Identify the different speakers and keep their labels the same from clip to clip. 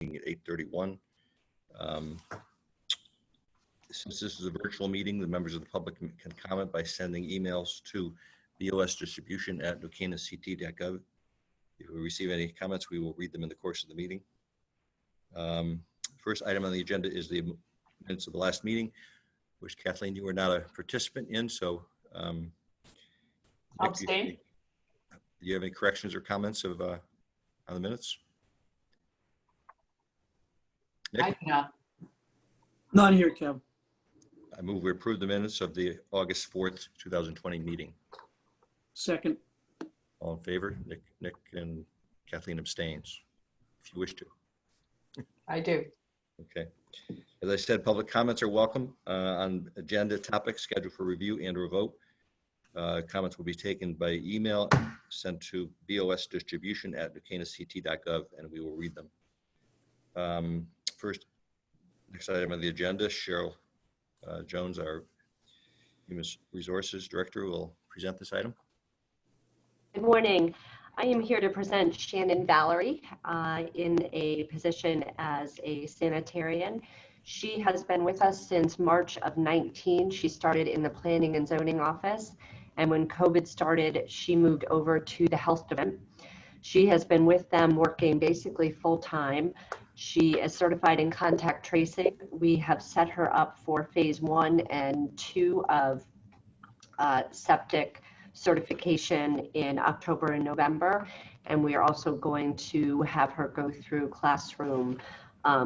Speaker 1: at 8:31. Since this is a virtual meeting, the members of the public can comment by sending emails to bosdistribution@newcanaanct.gov. If we receive any comments, we will read them in the course of the meeting. First item on the agenda is the minutes of the last meeting, which Kathleen, you were not a participant in, so
Speaker 2: I'll abstain.
Speaker 1: Do you have any corrections or comments of on the minutes? Nick?
Speaker 2: I do not.
Speaker 3: None here, Kev.
Speaker 1: I move we approve the minutes of the August 4th, 2020 meeting.
Speaker 3: Second.
Speaker 1: All in favor? Nick and Kathleen abstains, if you wish to.
Speaker 2: I do.
Speaker 1: Okay. As I said, public comments are welcome on agenda topics scheduled for review and or vote. Comments will be taken by email sent to bosdistribution@newcanaanct.gov, and we will read them. First, next item on the agenda, Cheryl Jones, our Human Resources Director, will present this item.
Speaker 4: Good morning. I am here to present Shannon Valerie in a position as a sanitarian. She has been with us since March of 19. She started in the Planning and Zoning Office, and when COVID started, she moved over to the Health Department. She has been with them working basically full-time. She is certified in contact tracing. We have set her up for phase 1 and 2 of septic certification in October and November. And we are also going to have her go through classroom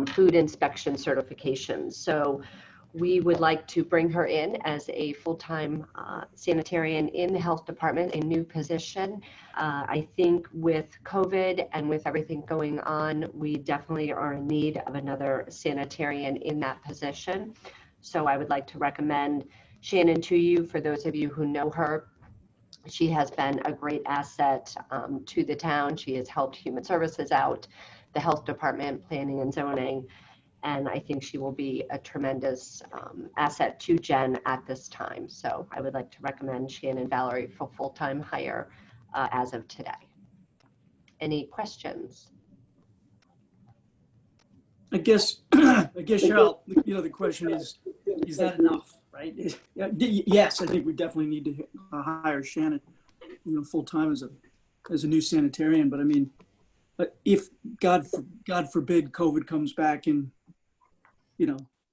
Speaker 4: food inspection certifications. So we would like to bring her in as a full-time sanitarian in the health department, a new position. I think with COVID and with everything going on, we definitely are in need of another sanitarian in that position. So I would like to recommend Shannon to you. For those of you who know her, she has been a great asset to the town. She has helped Human Services out, the health department, planning and zoning. And I think she will be a tremendous asset to Jen at this time. So I would like to recommend Shannon Valerie for full-time hire as of today. Any questions?
Speaker 3: I guess, Cheryl, the question is that enough, right? Yes, I think we definitely need to hire Shannon, full-time as a new sanitarian. But I mean, if God forbid COVID comes back and,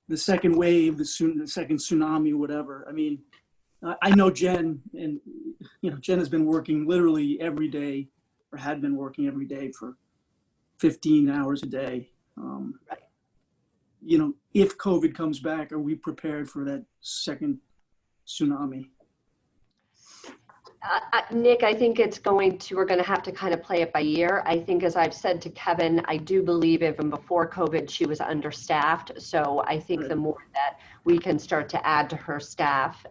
Speaker 3: the second wave, the second tsunami, whatever. I mean, I know Jen, and, Jen has been working literally every day, or had been working every day for 15 hours a day.
Speaker 4: Right.
Speaker 3: If COVID comes back, are we prepared for that second tsunami?
Speaker 4: Nick, I think we're going to have to kind of play it by ear. I think, as I've said to Kevin, I do believe even before COVID, she was understaffed. So I think the more that we can start to add to her staff,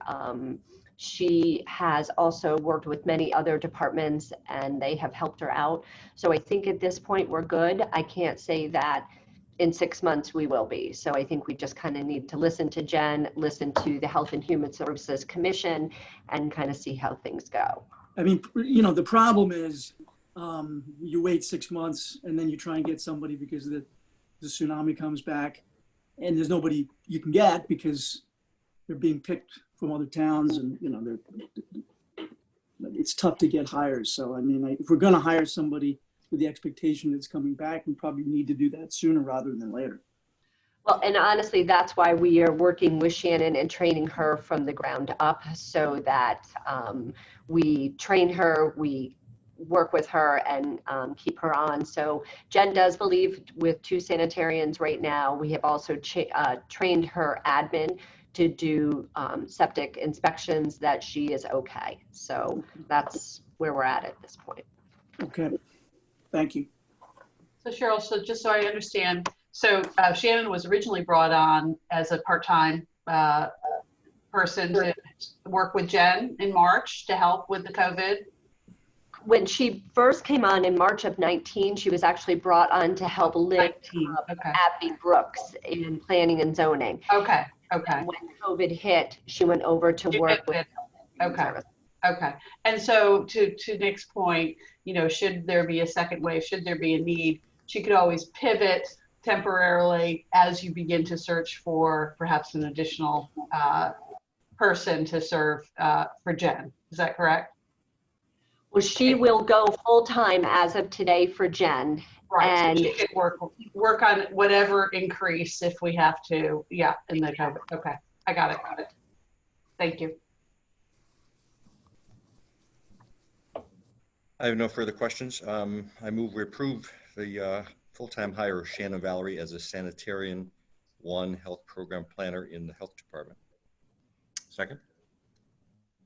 Speaker 4: she has also worked with many other departments and they have helped her out. So I think at this point we're good. I can't say that in 6 months we will be. So I think we just kind of need to listen to Jen, listen to the Health and Human Services Commission, and kind of see how things go.
Speaker 3: I mean, the problem is you wait 6 months and then you try and get somebody because the tsunami comes back and there's nobody you can get because they're being picked from other towns, and it's tough to get hires. So I mean, if we're going to hire somebody with the expectation that's coming back, we probably need to do that sooner rather than later.
Speaker 4: Well, and honestly, that's why we are working with Shannon and training her from the ground up, so that we train her, we work with her, and keep her on. So Jen does believe with 2 sanitarians right now. We have also trained her admin to do septic inspections, that she is okay. So that's where we're at this point.
Speaker 3: Okay. Thank you.
Speaker 2: So Cheryl, so just so I understand, so Shannon was originally brought on as a part-time person to work with Jen in March to help with the COVID.
Speaker 4: When she first came on in March of 19, she was actually brought on to help lift Abby Brooks in planning and zoning.
Speaker 2: Okay.
Speaker 4: And when COVID hit, she went over to work with service.
Speaker 2: Okay. And so to Nick's point, should there be a second wave, should there be a need, she could always pivot temporarily as you begin to search for perhaps an additional person to serve for Jen. Is that correct?
Speaker 4: Well, she will go full-time as of today for Jen.
Speaker 2: Right.
Speaker 4: And
Speaker 2: So she could work on whatever increase if we have to. Yeah. In the COVID. Okay. I got it. Thank you.
Speaker 1: I have no further questions. I move we approve the full-time hire of Shannon Valerie as a Sanitarian 1 Health Program Planner in the Health Department. Second?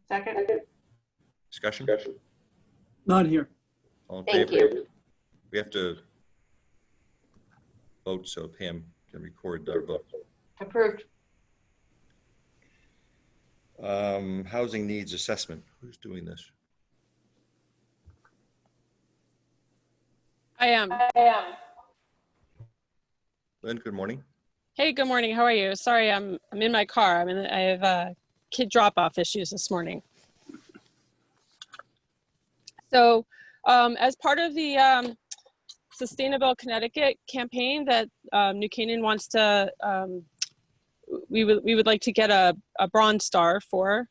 Speaker 2: Second.
Speaker 1: Discussion?
Speaker 3: Not here.
Speaker 1: All in
Speaker 4: thank
Speaker 1: favor?
Speaker 4: you.
Speaker 1: We have to vote so Pam can record our vote.
Speaker 2: Approved.
Speaker 1: Housing needs assessment. Who's doing this?
Speaker 5: I am.
Speaker 1: Lynn, good morning.
Speaker 5: Hey, good morning. How are you? Sorry, I'm in my car. I have kid drop-off issues this morning. So, as part of the Sustainable Connecticut campaign that New Canaan wants to, we would like to get a bronze star for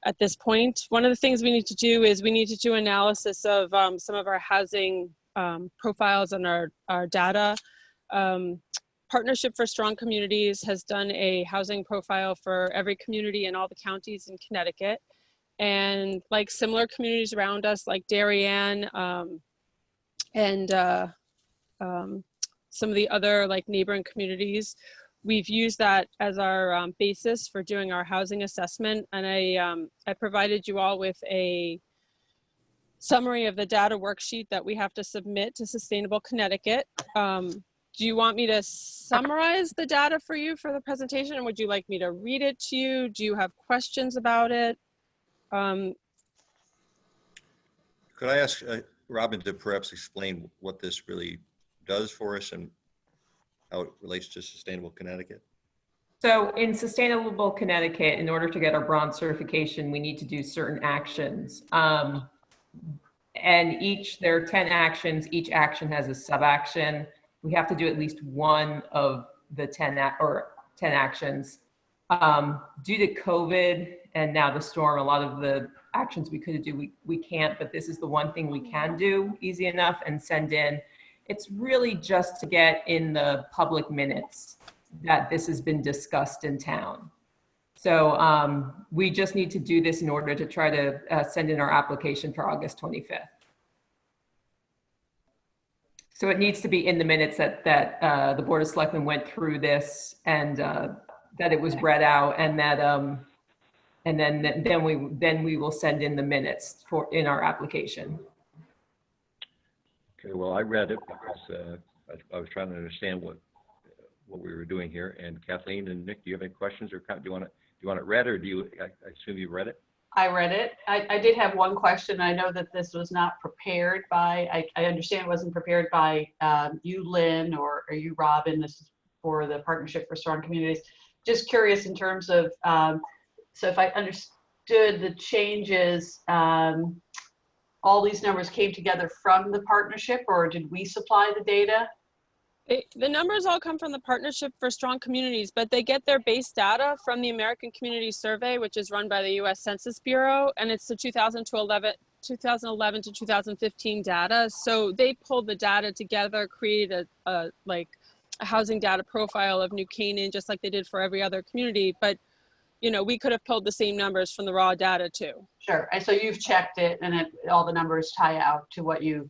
Speaker 5: at this point. One of the things we need to do is we need to do analysis of some of our housing profiles and our data. Partnership for Strong Communities has done a housing profile for every community in all the counties in Connecticut. And like similar communities around us, like Darien and some of the other like neighboring communities, we've used that as our basis for doing our housing assessment. And I provided you all with a summary of the data worksheet that we have to submit to Sustainable Connecticut. Do you want me to summarize the data for you for the presentation? And would you like me to read it to you? Do you have questions about it?
Speaker 1: Could I ask Robin to perhaps explain what this really does for us and how it relates to Sustainable Connecticut?
Speaker 6: So in Sustainable Connecticut, in order to get our bronze certification, we need to do certain actions. And there are 10 actions. Each action has a sub-action. We have to do at least one of the 10 actions. Due to COVID and now the storm, a lot of the actions we could do, we can't, but this is the one thing we can do easy enough and send in. It's really just to get in the public minutes that this has been discussed in town. So we just need to do this in order to try to send in our application for August 25th. So it needs to be in the minutes that the Board of Selectmen went through this and that it was read out, and that and then we will send in the minutes in our application.
Speaker 1: Okay, well, I read it because I was trying to understand what we were doing here. And Kathleen and Nick, do you have any questions, or do you want it read, or I assume you read it?
Speaker 2: I read it. I did have one question. I know that this was not prepared by, I understand it wasn't prepared by you, Lynn, or you, Robin. This is for the Partnership for Strong Communities. Just curious in terms of, so if I understood the changes, all these numbers came together from the partnership, or did we supply the data?
Speaker 5: The numbers all come from the Partnership for Strong Communities, but they get their base data from the American Community Survey, which is run by the U.S. Census Bureau, and it's the 2011 to 2015 data. So they pulled the data together, created a housing data profile of New Canaan, just like they did for every other community. But you know, we could have pulled the same numbers from the raw data too.
Speaker 2: Sure. And so you've checked it, and all the numbers tie out to what you.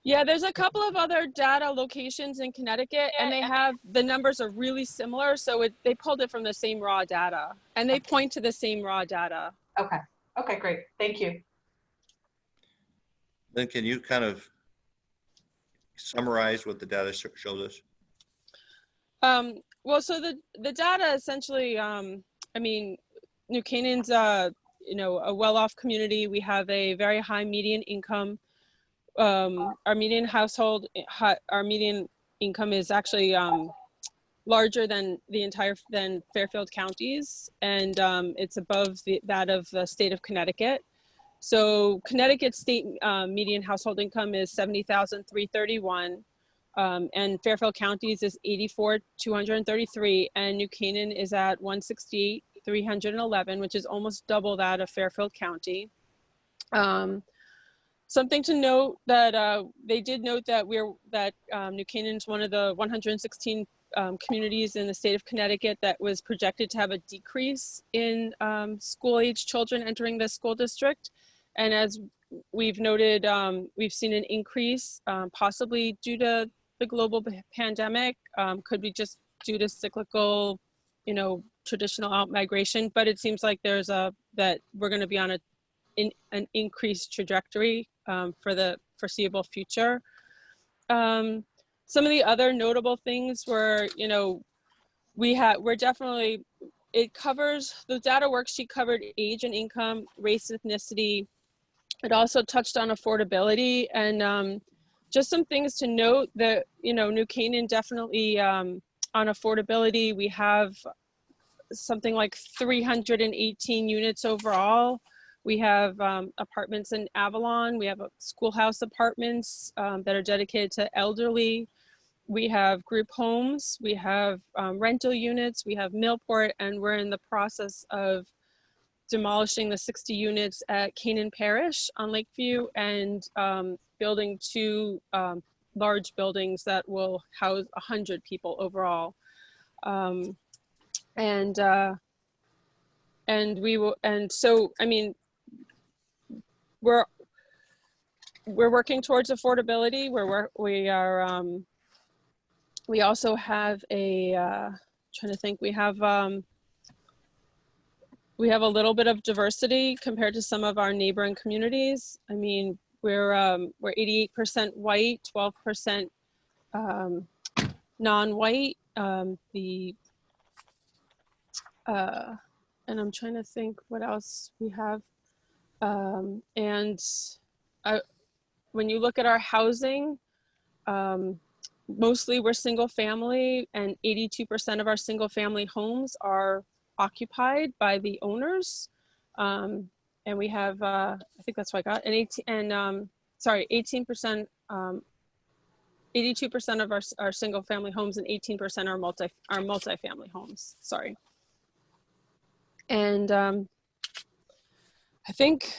Speaker 5: Yeah, there's a couple of other data locations in Connecticut, and the numbers are really similar. So they pulled it from the same raw data, and they point to the same raw data.
Speaker 2: Okay. Okay, great. Thank you.
Speaker 1: Then can you kind of summarize what the data shows us?
Speaker 5: Well, so the data essentially, I mean, New Canaan's, a well-off community. We have a very high median income. Our median income is actually larger than than Fairfield counties, and it's above that of the state of Connecticut. So Connecticut state median household income is $70,331. And Fairfield County's is 84,233, and New Canaan is at 168,311, which is almost double that of Fairfield County. Something to note that they did note that New Canaan is one of the 116 communities in the state of Connecticut that was projected to have a decrease in school-age children entering the school district. And as we've noted, we've seen an increase, possibly due to the global pandemic, could be just due to cyclical, traditional out-migration. But it seems like that we're going to be on an increased trajectory for the foreseeable future. Some of the other notable things were, the data worksheet covered age and income, race, ethnicity. It also touched on affordability, and just some things to note that, New Canaan definitely, on affordability, we have something like 318 units overall. We have apartments in Avalon. We have schoolhouse apartments that are dedicated to elderly. We have group homes. We have rental units. We have Millport, and we're in the process of demolishing the 60 units at Canaan Parish on Lakeview and building 2 large buildings that will house 100 people overall. We're working towards affordability. We also have trying to think, we have a little bit of diversity compared to some of our neighboring communities. I mean, we're 88% white, 12% non-white. And I'm trying to think what else we have. When you look at our housing, mostly we're single family, and 82% of our single family homes are occupied by the owners. And we have, I think that's what I got, 18%, 82% of our single family homes and 18% are multifamily homes, sorry. And I think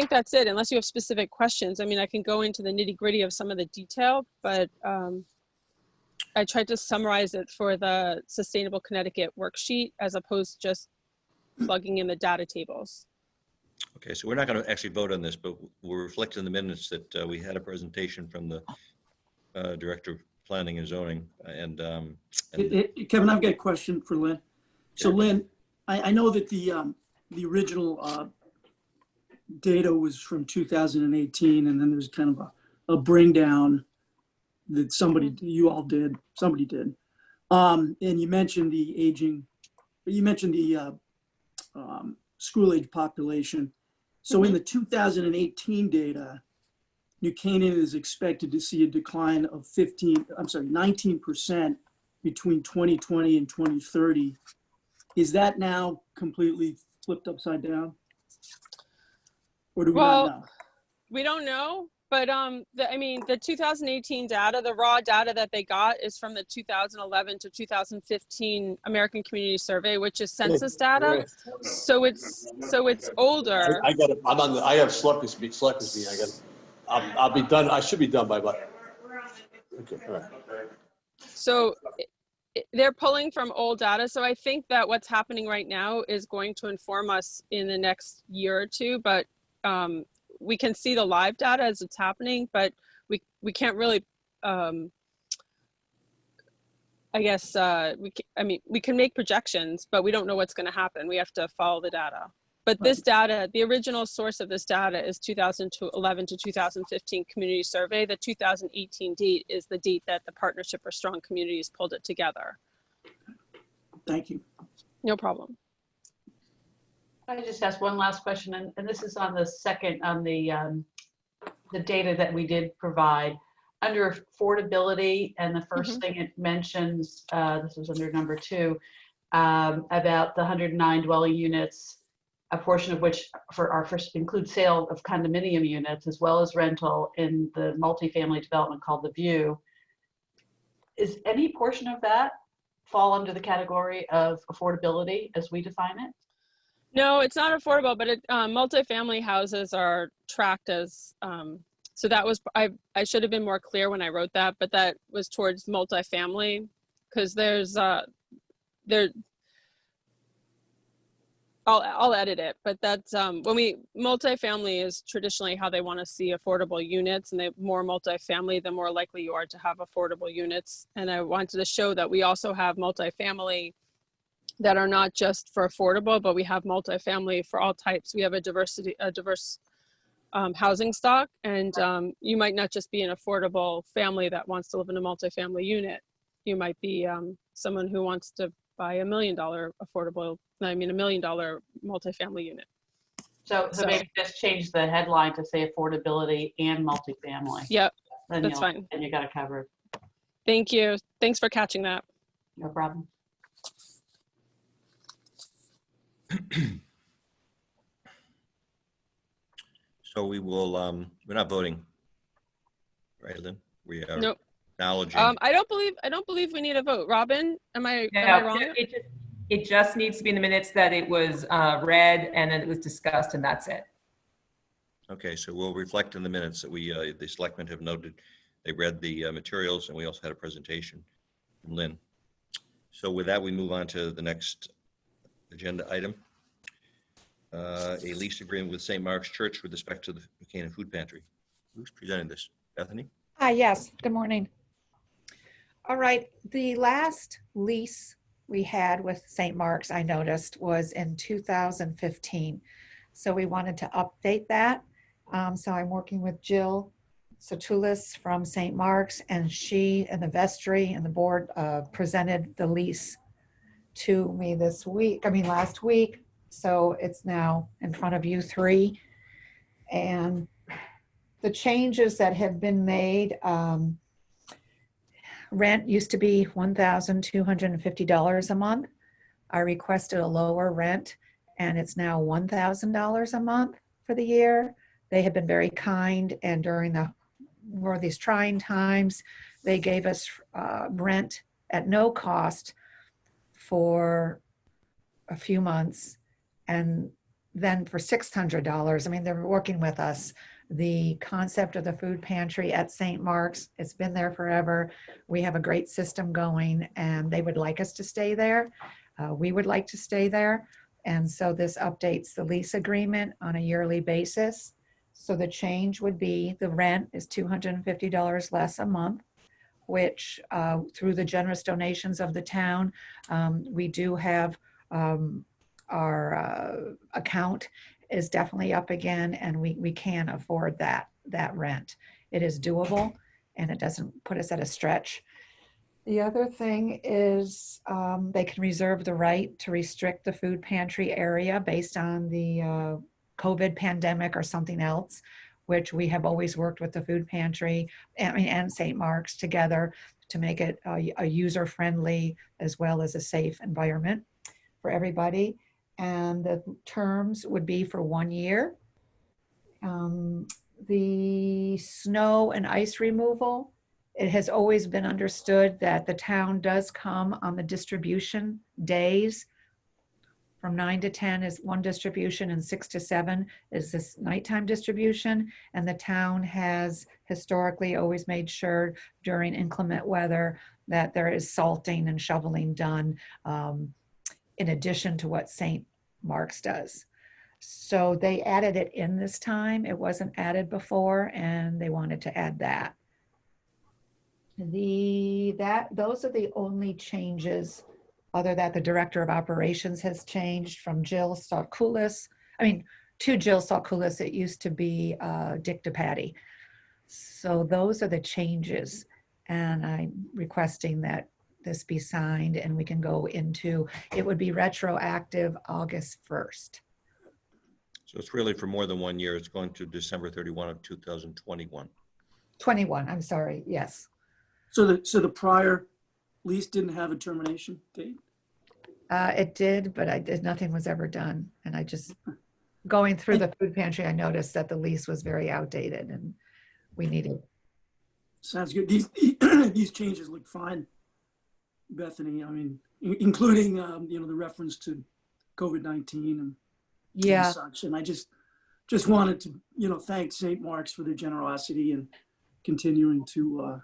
Speaker 5: that's it, unless you have specific questions. I mean, I can go into the nitty gritty of some of the detail, but I tried to summarize it for the Sustainable Connecticut worksheet as opposed to just plugging in the data tables.
Speaker 1: Okay, so we're not going to actually vote on this, but we'll reflect in the minutes that we had a presentation from the Director of Planning and Zoning.
Speaker 3: Kevin, I've got a question for Lynn. So Lynn, I know that the original data was from 2018, and then there's kind of a bring down that somebody did. And you mentioned the aging, but you mentioned the school age population. So in the 2018 data, New Canaan is expected to see a decline of 19% between 2020 and 2030. Is that now completely flipped upside down? Or do we not know?
Speaker 5: We don't know, but the 2018 data, the raw data that they got is from the 2011 to 2015 American Community Survey, which is census data. So it's older.
Speaker 7: I got it. I have selectors meeting. I got. I'll be done. I should be done by about. Okay. All right.
Speaker 5: So they're pulling from old data. So I think that what's happening right now is going to inform us in the next year or two, but we can see the live data as it's happening, but we can't really, I guess, we can make projections, but we don't know what's going to happen. We have to follow the data. But this data, the original source of this data is 2011 to 2015 community survey. The 2018 date is the date that the Partnership for Strong Communities pulled it together.
Speaker 3: Thank you.
Speaker 5: No problem.
Speaker 2: I just asked one last question, and this is on the second, on the data that we did provide. Under affordability, and the first thing it mentions, this was under number 2, about the 109 dwelling units, a portion of which include sale of condominium units as well as rental in the multifamily development called The View. is any portion of that fall under the category of affordability as we define it?
Speaker 5: No, it's not affordable, but multifamily houses are tracked as, so that was, I should have been more clear when I wrote that, but that was towards multifamily, because there's, I'll edit it, but that's, multifamily is traditionally how they want to see affordable units, and the more multifamily, the more likely you are to have affordable units. And I wanted to show that we also have multifamily that are not just for affordable, but we have multifamily for all types. We have a diverse housing stock, and you might not just be an affordable family that wants to live in a multifamily unit. You might be someone who wants to buy $1 million $1 million multifamily unit.
Speaker 2: So maybe just change the headline to say affordability and multifamily.
Speaker 5: Yep,
Speaker 2: Then
Speaker 5: that's fine.
Speaker 2: And you got it covered.
Speaker 5: Thank you. Thanks for catching that.
Speaker 2: No problem.
Speaker 1: So we will, we're not voting, right, Lynn? We are
Speaker 5: Nope.
Speaker 1: acknowledging.
Speaker 5: I don't believe we need a vote. Robin, am I wrong?
Speaker 6: It just needs to be in the minutes that it was read and then it was discussed, and that's it.
Speaker 1: Okay, so we'll reflect in the minutes that we, the selectmen have noted, they read the materials, and we also had a presentation from Lynn. So with that, we move on to the next agenda item. A lease agreement with St. Mark's Church with respect to the Canaan Food Pantry. Who's presenting this? Bethany?
Speaker 8: Yes, good morning. All right, the last lease we had with St. Mark's, I noticed, was in 2015. So we wanted to update that. So I'm working with Jill Sotulis from St. Mark's, and she and the vestry and the board presented the lease to me last week. So it's now in front of you three. And the changes that have been made, rent used to be $1,250 a month. I requested a lower rent, and it's now $1,000 a month for the year. They have been very kind, and during these trying times, they gave us rent at no cost for a few months, and then for $600. I mean, they're working with us. The concept of the food pantry at St. Mark's, it's been there forever. We have a great system going, and they would like us to stay there. We would like to stay there. And so this updates the lease agreement on a yearly basis. So the change would be the rent is $250 less a month, which through the generous donations of the town, we do have our account is definitely up again, and we can afford that rent. It is doable, and it doesn't put us at a stretch. The other thing is they can reserve the right to restrict the food pantry area based on the COVID pandemic or something else, which we have always worked with the food pantry and St. Mark's together to make it a user-friendly as well as a safe environment for everybody. And the terms would be for 1 year. The snow and ice removal, it has always been understood that the town does come on the distribution days. From 9 to 10 is one distribution, and 6 to 7 is this nighttime distribution. And the town has historically always made sure during inclement weather that there is salting and shoveling done in addition to what St. Mark's does. So they added it in this time. It wasn't added before, and they wanted to add that. Those are the only changes, other that the director of operations has changed from Jill Salkulis. To Jill Salkulis. It used to be Dick DePatty. So those are the changes, and I'm requesting that this be signed, and we can go into, it would be retroactive August 1st.
Speaker 1: So it's really for more than 1 year. It's going to December 31 of 2021.
Speaker 8: 21, I'm sorry, yes.
Speaker 3: So the prior lease didn't have a termination date?
Speaker 8: It did, but nothing was ever done. And I just, going through the food pantry, I noticed that the lease was very outdated, and we needed.
Speaker 3: Sounds good. these changes look fine, Bethany. I mean, including, the reference to COVID-19 and
Speaker 8: Yeah,
Speaker 3: such. And I just wanted to, thank St. Mark's for their generosity and continuing to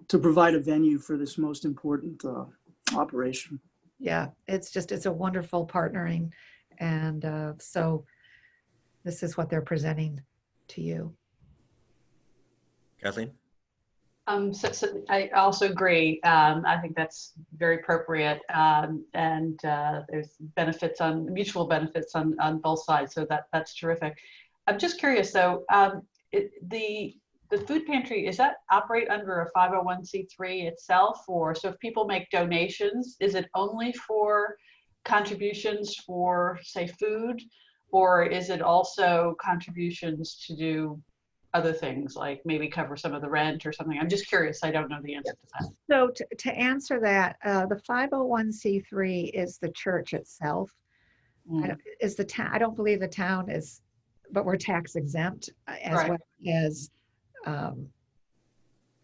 Speaker 3: provide a venue for this most important operation.
Speaker 8: yeah, it's a wonderful partnering. And so this is what they're presenting to you.
Speaker 1: Kathleen?
Speaker 2: So I also agree. I think that's very appropriate. And there's mutual benefits on both sides. So that's terrific. I'm just curious though, the food pantry, is that operate under a 501c3 itself? Or so if people make donations, is it only for contributions for, say, food? Or is it also contributions to do other things, like maybe cover some of the rent or something? I'm just curious. I don't know the answer to that.
Speaker 8: So to answer that, the 501c3 is the church itself. I don't believe the town is, but we're tax exempt as
Speaker 2: Right.
Speaker 8: well as,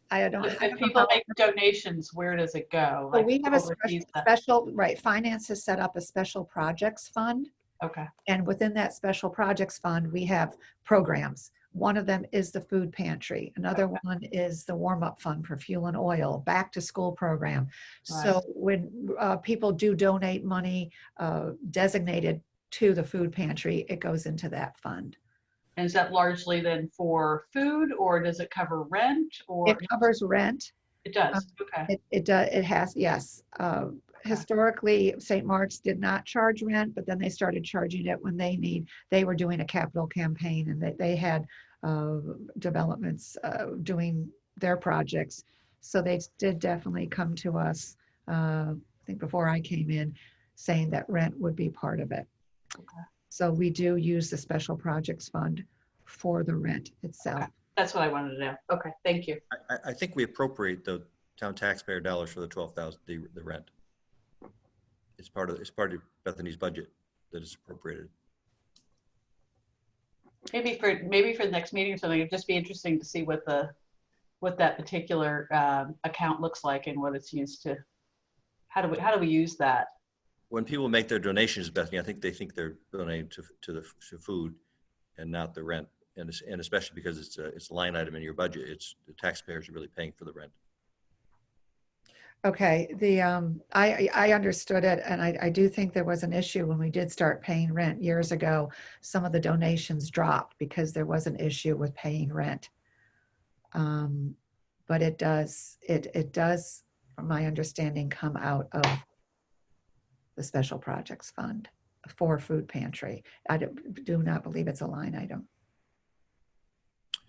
Speaker 8: I don't
Speaker 2: If
Speaker 8: know
Speaker 2: people
Speaker 8: how-
Speaker 2: make donations, where does it go?
Speaker 8: So
Speaker 2: Like,
Speaker 8: we have
Speaker 2: who
Speaker 8: a
Speaker 2: oversees that?
Speaker 8: special, right, finance has set up a special projects fund.
Speaker 2: Okay.
Speaker 8: And within that special projects fund, we have programs. One of them is the food pantry. Another
Speaker 2: Okay.
Speaker 8: one is the warm-up fund for fuel and oil, back to school program.
Speaker 2: Right.
Speaker 8: So when people do donate money designated to the food pantry, it goes into that fund.
Speaker 2: And is that largely then for food, or does it cover rent, or
Speaker 8: It covers rent.
Speaker 2: it does? Okay.
Speaker 8: It has, yes. Historically, St. Mark's did not charge rent, but then they started charging it when they were doing a capital campaign, and they had developments doing their projects. So they did definitely come to us, I think before I came in, saying that rent would be part of it.
Speaker 2: Okay.
Speaker 8: So we do use the special projects fund for the rent itself.
Speaker 2: Okay. That's what I wanted to know. Okay, thank you.
Speaker 1: I think we appropriate the town taxpayer dollars for the 12,000, the rent. It's part of Bethany's budget that is appropriated.
Speaker 2: Maybe for the next meeting or something, it'd just be interesting to see what that particular account looks like and what it's used to. How do we use that?
Speaker 1: When people make their donations, Bethany, I think they think they're donating to food and not the rent. And especially because it's a line item in your budget, it's the taxpayers are really paying for the rent.
Speaker 8: Okay, I understood it, and I do think there was an issue when we did start paying rent years ago. Some of the donations dropped because there was an issue with paying rent. But it does, from my understanding, come out of the Special Projects Fund for food pantry. I do not believe it's a line item.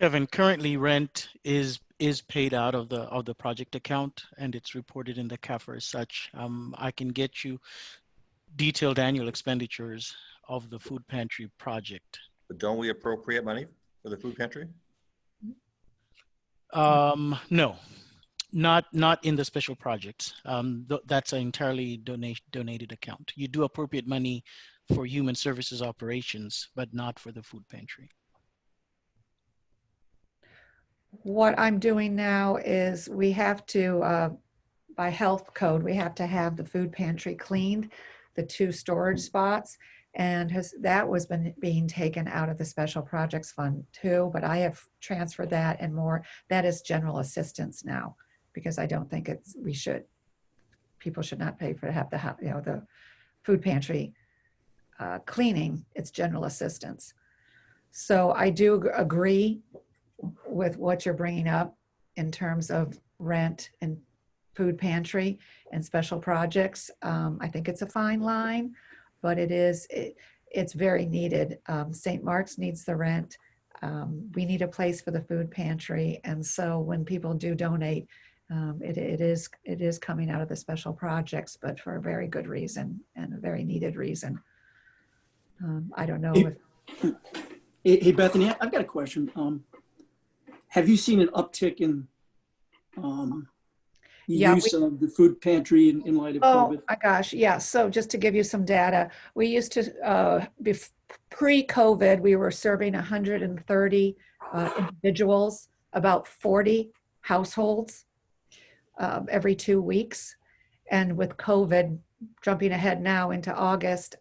Speaker 9: Evan, currently rent is paid out of the project account, and it's reported in the CAFR as such. I can get you detailed annual expenditures of the food pantry project.
Speaker 1: But don't we appropriate money for the food pantry?
Speaker 9: No, not in the special projects. That's an entirely donated account. You do appropriate money for human services operations, but not for the food pantry.
Speaker 8: What I'm doing now is we have to, by health code, we have to have the food pantry cleaned, the 2 storage spots, and that was being taken out of the Special Projects Fund too, but I have transferred that and more. That is general assistance now, because I don't think people should not pay for to have the food pantry cleaning. It's general assistance. So I do agree with what you're bringing up in terms of rent and food pantry and special projects. I think it's a fine line, but it's very needed. St. Mark's needs the rent. We need a place for the food pantry. And so when people do donate, it is coming out of the special projects, but for a very good reason and a very needed reason. I don't know if.
Speaker 3: Hey, Bethany, I've got a question. Have you seen an uptick in use of the food pantry in light of COVID?
Speaker 8: Oh my gosh, yeah. So just to give you some data, we used to, pre-COVID, we were serving 130 individuals, about 40 households. every 2 weeks. And with COVID, jumping ahead now into August,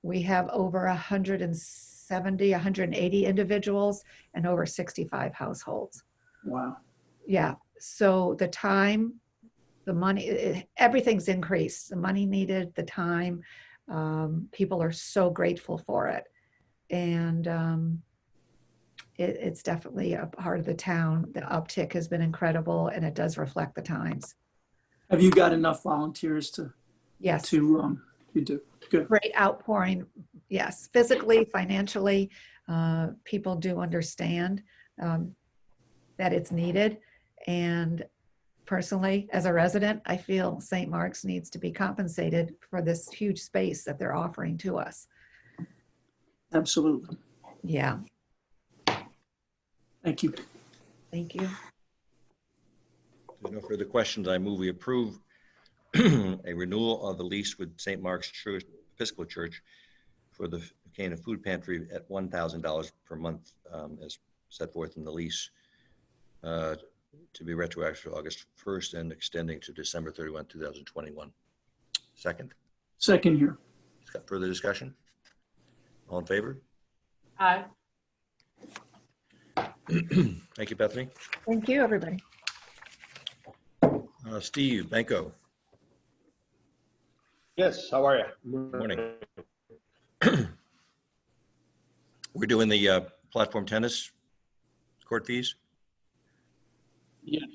Speaker 8: we have over 170, 180 individuals and over 65 households.
Speaker 3: Wow.
Speaker 8: Yeah. So the time, the money, everything's increased. The money needed, the time. People are so grateful for it. And it's definitely a part of the town. The uptick has been incredible, and it does reflect the times.
Speaker 3: Have you got enough volunteers to
Speaker 8: Yes.
Speaker 3: you do? Good.
Speaker 8: Great outpouring. Yes. Physically, financially, people do understand that it's needed. And personally, as a resident, I feel St. Mark's needs to be compensated for this huge space that they're offering to us.
Speaker 3: Absolutely.
Speaker 8: Yeah.
Speaker 3: Thank you.
Speaker 8: Thank you.
Speaker 1: There's no further questions. I move we approve a renewal of the lease with St. Mark's Church, Episcopal Church for the Canaan Food Pantry at $1,000 per month, as set forth in the lease, to be retroactive to August 1st and extending to December 31, 2021. Second.
Speaker 3: Second here.
Speaker 1: Further discussion? All in favor?
Speaker 2: Aye.
Speaker 1: Thank you, Bethany.
Speaker 8: Thank you, everybody.
Speaker 1: Steve Benko.
Speaker 7: Yes, how are you?
Speaker 1: Morning. We're doing the platform tennis court fees.
Speaker 7: Yes.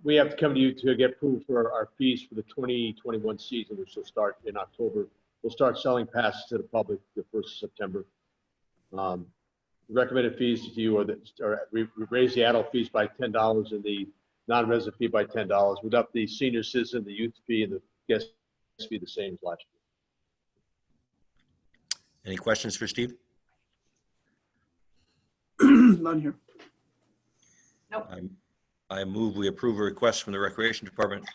Speaker 7: We have to come to you to get approved for our fees for the 2021 season, which will start in October. We'll start selling passes to the public the 1st of September. Recommended fees to you we raise the adult fees by $10 and the non-resident fee by $10. We left the senior citizen, the youth fee, and the guest fee the same as last year.
Speaker 1: Any questions for Steve?
Speaker 3: None here.
Speaker 2: Nope.
Speaker 1: I move we approve a request from the Recreation Department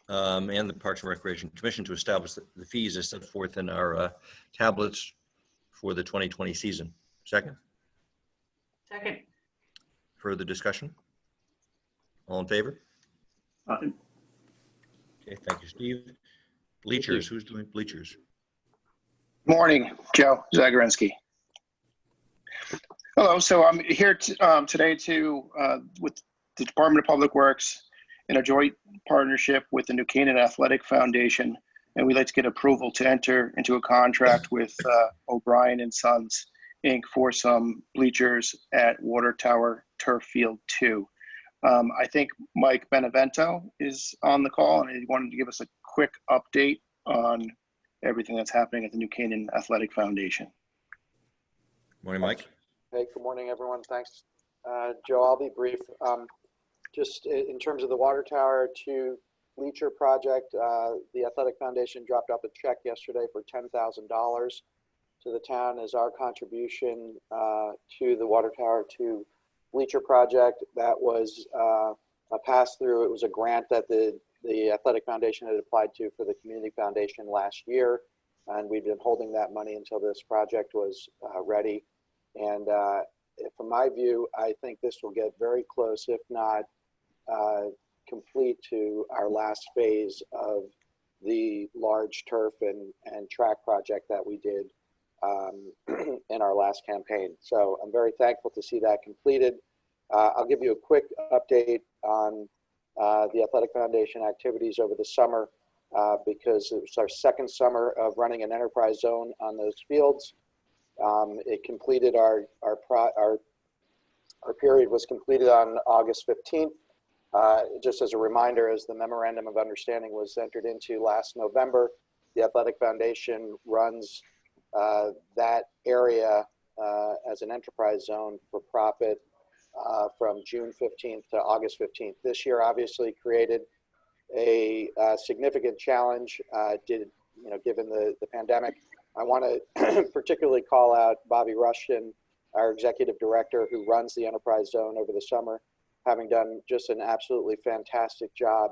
Speaker 1: and the Parks and Recreation Commission to establish the fees as set forth in our tablets for the 2020 season. Second.
Speaker 2: Second.
Speaker 1: Further discussion? All in favor? Okay, thank you, Steve. Bleachers, who's doing bleachers?
Speaker 10: Morning, Joe Zagorinsky. Hello, so I'm here today with the Department of Public Works in a joint partnership with the New Canaan Athletic Foundation, and we'd like to get approval to enter into a contract with O'Brien and Sons, Inc. for some bleachers at Water Tower Turf Field 2. I think Mike Benevento is on the call, and he wanted to give us a quick update on everything that's happening at the New Canaan Athletic Foundation.
Speaker 1: Morning, Mike.
Speaker 11: Hey, good morning, everyone. Thanks. Joe, I'll be brief. Just in terms of the Water Tower 2 bleacher project, the Athletic Foundation dropped off a check yesterday for $10,000 to the town as our contribution to the Water Tower 2 bleacher project. That was a pass-through. It was a grant that the Athletic Foundation had applied to for the Community Foundation last year, and we've been holding that money until this project was ready. And from my view, I think this will get very close, if not complete, to our last phase of the large turf and track project that we did in our last campaign. So I'm very thankful to see that completed. I'll give you a quick update on the Athletic Foundation activities over the summer because it was our second summer of running an enterprise zone on those fields. It completed our period was completed on August 15th. Just as a reminder, as the memorandum of understanding was entered into last November, the Athletic Foundation runs that area as an enterprise zone for profit from June 15th to August 15th. This year obviously created a significant challenge, given the pandemic. I want to particularly call out Bobby Rushton, our executive director, who runs the enterprise zone over the summer, having done just an absolutely fantastic job.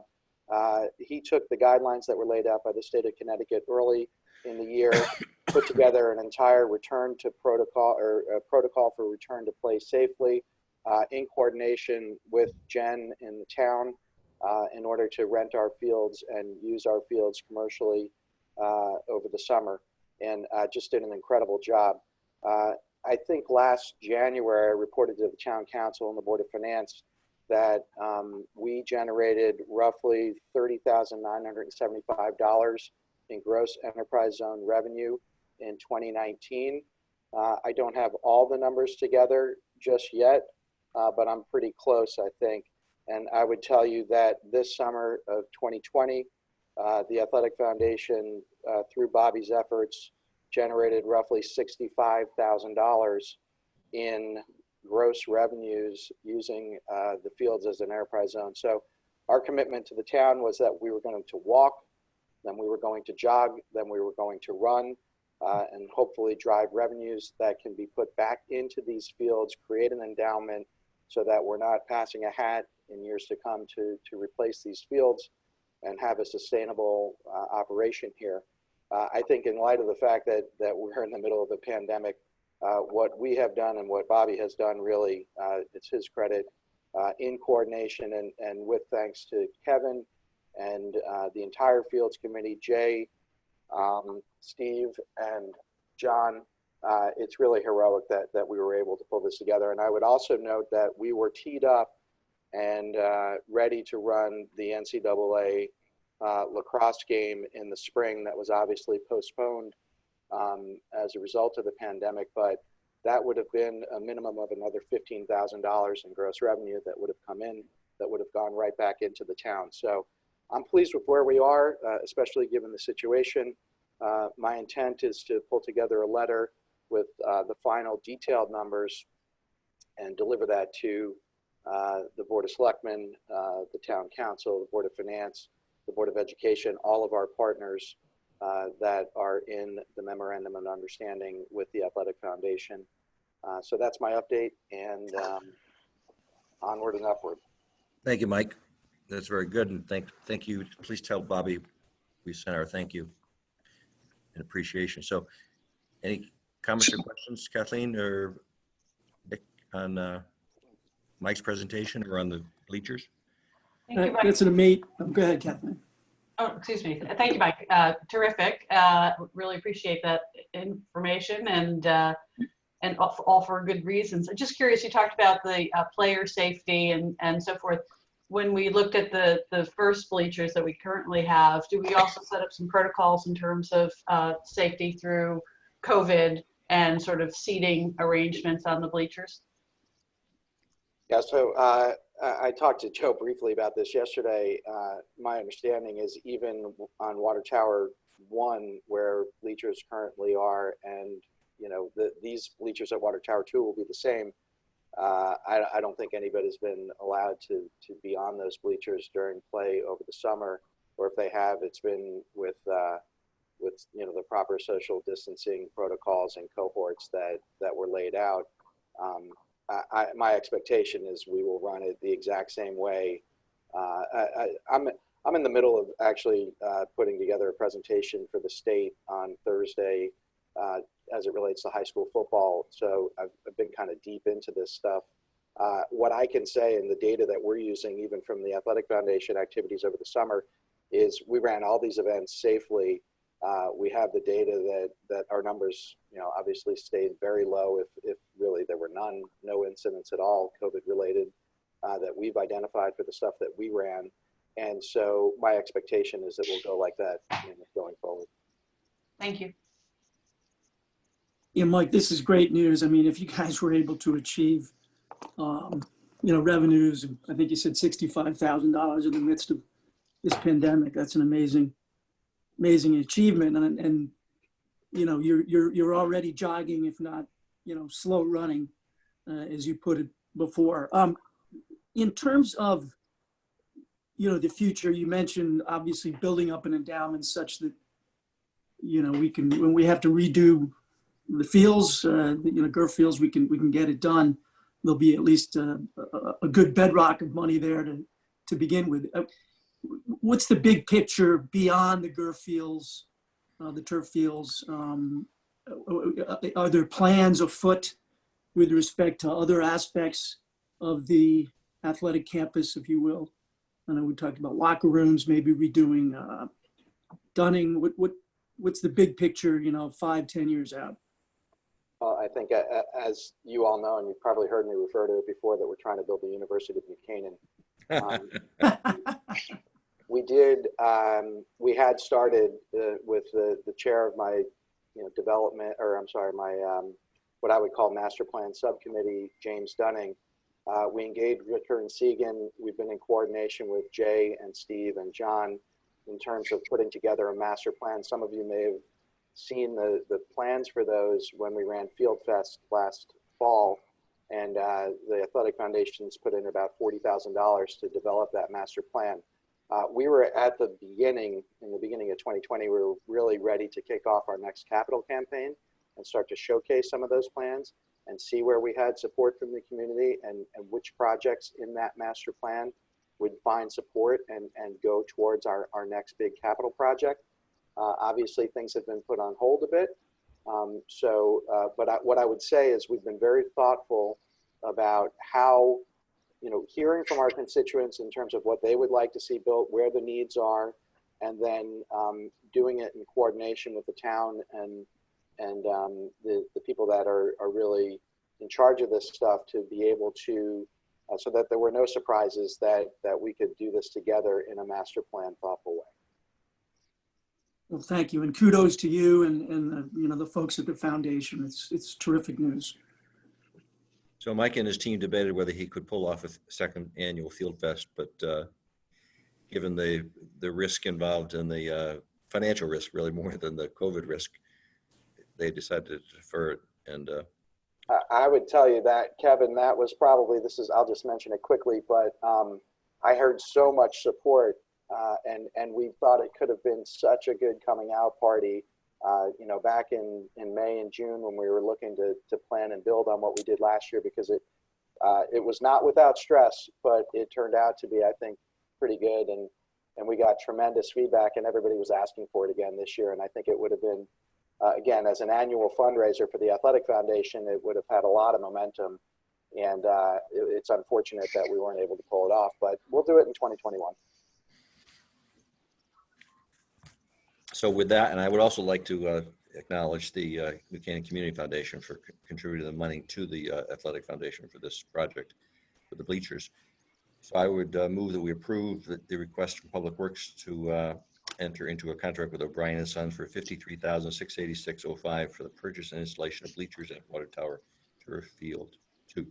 Speaker 11: He took the guidelines that were laid out by the state of Connecticut early in the year, put together an entire return to protocol, or a protocol for return to play safely, in coordination with Jen in the town, in order to rent our fields and use our fields commercially over the summer, and just did an incredible job. I think last January, I reported to the town council and the Board of Finance that we generated roughly $30,975 in gross enterprise zone revenue in 2019. I don't have all the numbers together just yet, but I'm pretty close, I think. And I would tell you that this summer of 2020, the Athletic Foundation, through Bobby's efforts, generated roughly $65,000 in gross revenues using the fields as an enterprise zone. So our commitment to the town was that we were going to walk, then we were going to jog, then we were going to run, and hopefully drive revenues that can be put back into these fields, create an endowment so that we're not passing a hat in years to come to replace these fields and have a sustainable operation here. I think in light of the fact that we're in the middle of a pandemic, what we have done and what Bobby has done, really, it's his credit, in coordination and with thanks to Kevin and the entire Fields Committee, Jay, Steve, and John. It's really heroic that we were able to pull this together. And I would also note that we were teed up and ready to run the NCAA lacrosse game in the spring that was obviously postponed as a result of the pandemic, but that would have been a minimum of another $15,000 in gross revenue that would have come in, that would have gone right back into the town. So I'm pleased with where we are, especially given the situation. My intent is to pull together a letter with the final detailed numbers and deliver that to the Board of Selectmen, the Town Council, the Board of Finance, the Board of Education, all of our partners that are in the Memorandum of Understanding with the Athletic Foundation. So that's my update, and onward and upward.
Speaker 1: Thank you, Mike. That's very good, and thank you. Please tell Bobby we sent our thank you and appreciation. So any comments or questions, Kathleen or Nick, on Mike's presentation or on the bleachers?
Speaker 2: Thank you, Mike.
Speaker 3: That's an amazing. Go ahead, Kathleen.
Speaker 2: Oh, excuse me. Thank you, Mike. Terrific. Really appreciate that information and all for good reasons. I'm just curious, you talked about the player safety and so forth. When we looked at the first bleachers that we currently have, do we also set up some protocols in terms of safety through COVID and sort of seating arrangements on the bleachers?
Speaker 11: Yeah, so I talked to Joe briefly about this yesterday. My understanding is even on Water Tower 1, where bleachers currently are, and these bleachers at Water Tower 2 will be the same. I don't think anybody's been allowed to be on those bleachers during play over the summer, or if they have, it's been with the proper social distancing protocols and cohorts that were laid out. My expectation is we will run it the exact same way. I'm in the middle of actually putting together a presentation for the state on Thursday as it relates to high school football. So I've been kind of deep into this stuff. What I can say, and the data that we're using even from the Athletic Foundation activities over the summer, is we ran all these events safely. We have the data that our numbers, obviously stayed very low, if really there were no incidents at all COVID related that we've identified for the stuff that we ran. And so my expectation is that we'll go like that going forward.
Speaker 2: Thank you.
Speaker 3: Yeah, Mike, this is great news. I mean, if you guys were able to achieve, revenues, I think you said $65,000 in the midst of this pandemic, that's an amazing achievement. And you're already jogging, if not, slow running, as you put it before. In terms of, the future, you mentioned obviously building up an endowment such that, we can, when we have to redo the fields, GURF fields, we can get it done. There'll be at least a good bedrock of money there to begin with. What's the big picture beyond the GURF fields, the turf fields? Are there plans afoot with respect to other aspects of the athletic campus, if you will? I know we talked about locker rooms, maybe redoing Dunning. What's the big picture, 5-10 years out?
Speaker 11: Well, I think as you all know, and you've probably heard me refer to it before, that we're trying to build the University of New Canaan. We had started with the chair of my, development, or I'm sorry, my, what I would call master plan subcommittee, James Dunning. We engaged Ricker and Segan. We've been in coordination with Jay and Steve and John in terms of putting together a master plan. Some of you may have seen the plans for those when we ran Field Fest last fall, and the Athletic Foundation's put in about $40,000 to develop that master plan. We were at the beginning, in the beginning of 2020, we were really ready to kick off our next capital campaign and start to showcase some of those plans and see where we had support from the community and which projects in that master plan would find support and go towards our next big capital project. Obviously, things have been put on hold a bit. What I would say is we've been very thoughtful about how, hearing from our constituents in terms of what they would like to see built, where the needs are, and then doing it in coordination with the town and the people that are really in charge of this stuff to be able to, so that there were no surprises, that we could do this together in a master plan thoughtful way.
Speaker 3: Well, thank you, and kudos to you and the folks at the foundation. It's terrific news.
Speaker 1: So Mike and his team debated whether he could pull off a second annual Field Fest, but given the risk involved and the financial risk, really more than the COVID risk, they decided to defer it. And
Speaker 11: I would tell you that, Kevin, that was probably, I'll just mention it quickly, but I heard so much support and we thought it could have been such a good coming out party, back in May and June when we were looking to plan and build on what we did last year, because it was not without stress, but it turned out to be, I think, pretty good. And we got tremendous feedback and everybody was asking for it again this year. And I think it would have been, again, as an annual fundraiser for the Athletic Foundation, it would have had a lot of momentum. And it's unfortunate that we weren't able to pull it off, but we'll do it in 2021.
Speaker 1: so with that, and I would also like to acknowledge the New Canaan Community Foundation for contributing the money to the Athletic Foundation for this project, for the bleachers. So I would move that we approve the request from Public Works to enter into a contract with O'Brien and Sons for $53,686.05 for the purchase and installation of bleachers at Water Tower Turf Field 2.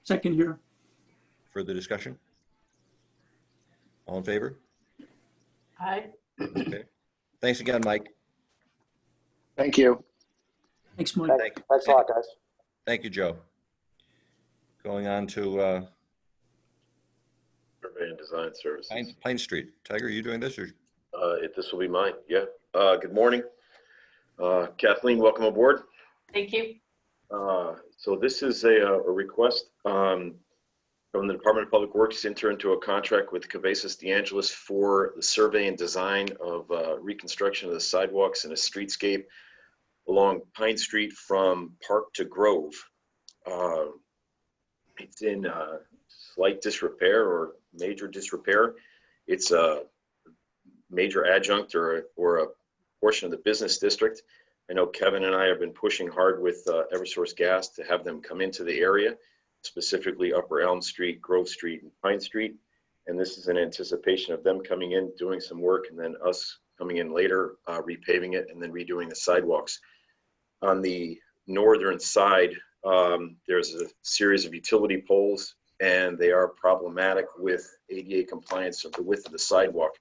Speaker 3: Second here.
Speaker 1: Further discussion? All in favor?
Speaker 2: Aye.
Speaker 1: Okay. Thanks again, Mike.
Speaker 10: Thank you.
Speaker 3: Thanks, Mike.
Speaker 11: Thanks a lot, guys.
Speaker 1: Thank you, Joe. Going on to
Speaker 12: Survey and Design Services.
Speaker 1: Pine Street. Tiger, are you doing this? Or?
Speaker 12: This will be mine. Yeah. Good morning. Kathleen, welcome aboard.
Speaker 2: Thank you.
Speaker 12: So this is a request from the Department of Public Works to enter into a contract with Cabezas de Angelis for the survey and design of reconstruction of the sidewalks and a streetscape along Pine Street from Park to Grove. It's in slight disrepair or major disrepair. It's a major adjunct or a portion of the business district. I know Kevin and I have been pushing hard with Eversource Gas to have them come into the area, specifically Upper Elm Street, Grove Street, and Pine Street. And this is in anticipation of them coming in, doing some work, and then us coming in later, repaving it, and then redoing the sidewalks. On the northern side, there's a series of utility poles, and they are problematic with ADA compliance of the width of the sidewalk.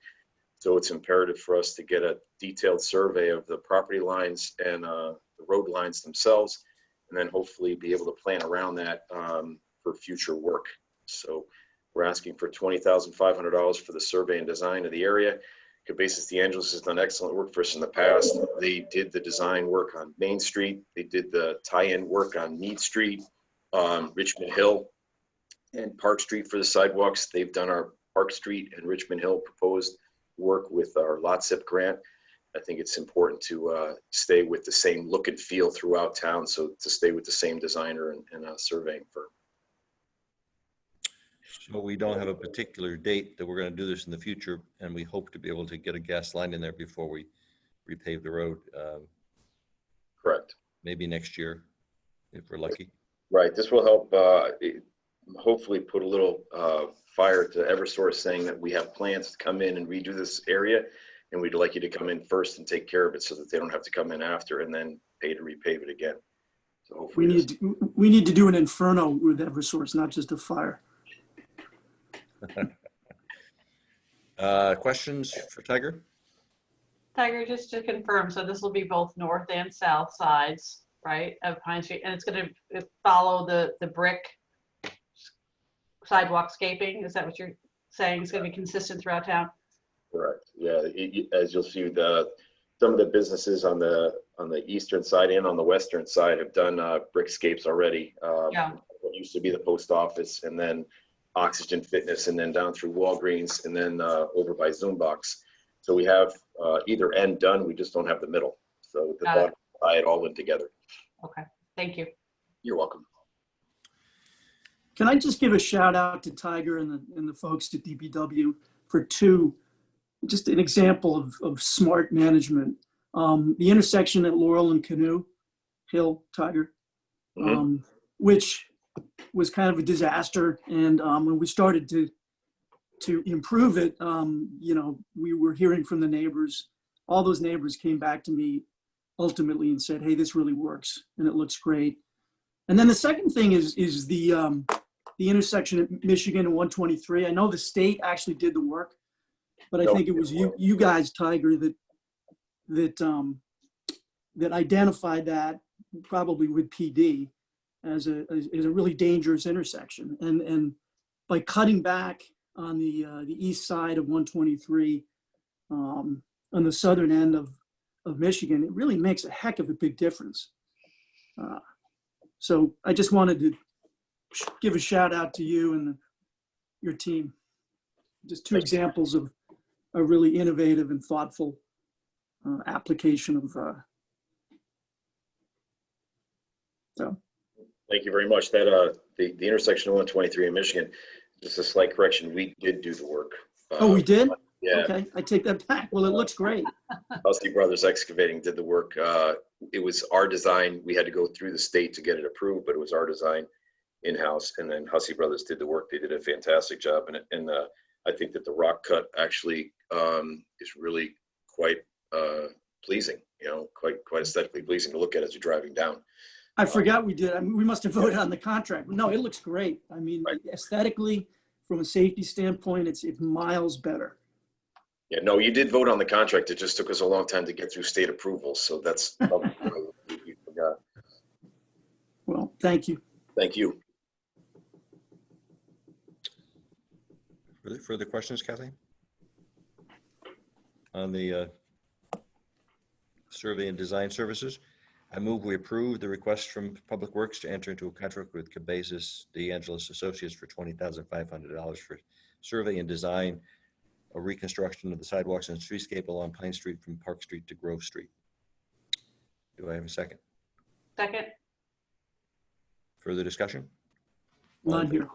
Speaker 12: So it's imperative for us to get a detailed survey of the property lines and the road lines themselves, and then hopefully be able to plan around that for future work. So we're asking for $20,500 for the survey and design of the area. Cabezas de Angelis has done excellent work for us in the past. They did the design work on Main Street. They did the tie-in work on Mead Street, Richmond Hill, and Park Street for the sidewalks. They've done our Park Street and Richmond Hill proposed work with our LOTSIP grant. I think it's important to stay with the same look and feel throughout town, so to stay with the same designer and surveying firm.
Speaker 1: So we don't have a particular date that we're going to do this in the future, and we hope to be able to get a gas line in there before we repave the road.
Speaker 12: Correct.
Speaker 1: Maybe next year, if we're lucky.
Speaker 12: Right. This will help hopefully put a little fire to Eversource saying that we have plans to come in and redo this area, and we'd like you to come in first and take care of it so that they don't have to come in after and then pay to repave it again. So hopefully
Speaker 3: We need to do an inferno with Eversource, not just a fire.
Speaker 1: Questions for Tiger?
Speaker 2: Tiger, just to confirm, so this will be both north and south sides, right, of Pine Street, and it's going to follow the brick sidewalk scaping? Is that what you're saying? It's going to be consistent throughout town?
Speaker 12: Correct. Yeah, as you'll see, some of the businesses on the eastern side and on the western side have done brickscapes already.
Speaker 2: Yeah.
Speaker 12: What used to be the post office, and then Oxygen Fitness, and then down through Walgreens, and then over by Zoombox. So we have either end done. We just don't have the middle. So the thought tie it all in together.
Speaker 2: Okay. Thank you.
Speaker 12: You're welcome.
Speaker 3: Can I just give a shout out to Tiger and the folks at DPW for just an example of smart management. The intersection at Laurel and Canoe Hill, Tiger, which was kind of a disaster. And when we started to improve it, we were hearing from the neighbors. All those neighbors came back to me ultimately and said, hey, this really works and it looks great. And then the second thing is the intersection at Michigan and 123. I know the state actually did the work, but I think it was you guys, Tiger, that identified that, probably with PD, as a really dangerous intersection. And by cutting back on the east side of 123, on the southern end of Michigan, it really makes a heck of a big difference. So I just wanted to give a shout out to you and your team. Just two examples of a really innovative and thoughtful application of. So.
Speaker 12: Thank you very much. That the intersection of 123 in Michigan, just a slight correction, we did do the work.
Speaker 3: Oh, we did?
Speaker 12: Yeah.
Speaker 3: Okay, I take that back. Well, it looks great.
Speaker 12: Hussey Brothers Excavating did the work. It was our design. We had to go through the state to get it approved, but it was our design in-house. And then Hussey Brothers did the work. They did a fantastic job. And I think that the rock cut actually is really quite pleasing, quite aesthetically pleasing to look at as you're driving down.
Speaker 3: I forgot we did. I mean, we must have voted on the contract. No, it looks great. I mean, aesthetically, from a safety standpoint, it's miles better.
Speaker 12: Yeah, no, you did vote on the contract. It just took us a long time to get through state approval. So that's you forgot.
Speaker 3: Well, thank you.
Speaker 12: Thank you.
Speaker 1: Further questions, Kathleen? On the survey and design services, I move we approve the request from Public Works to enter into a contract with Cabezas De Angelis Associates for $20,500 for survey and design a reconstruction of the sidewalks and streetscape along Pine Street from Park Street to Grove Street. Do I have a second?
Speaker 2: Second.
Speaker 1: Further discussion?
Speaker 3: None here.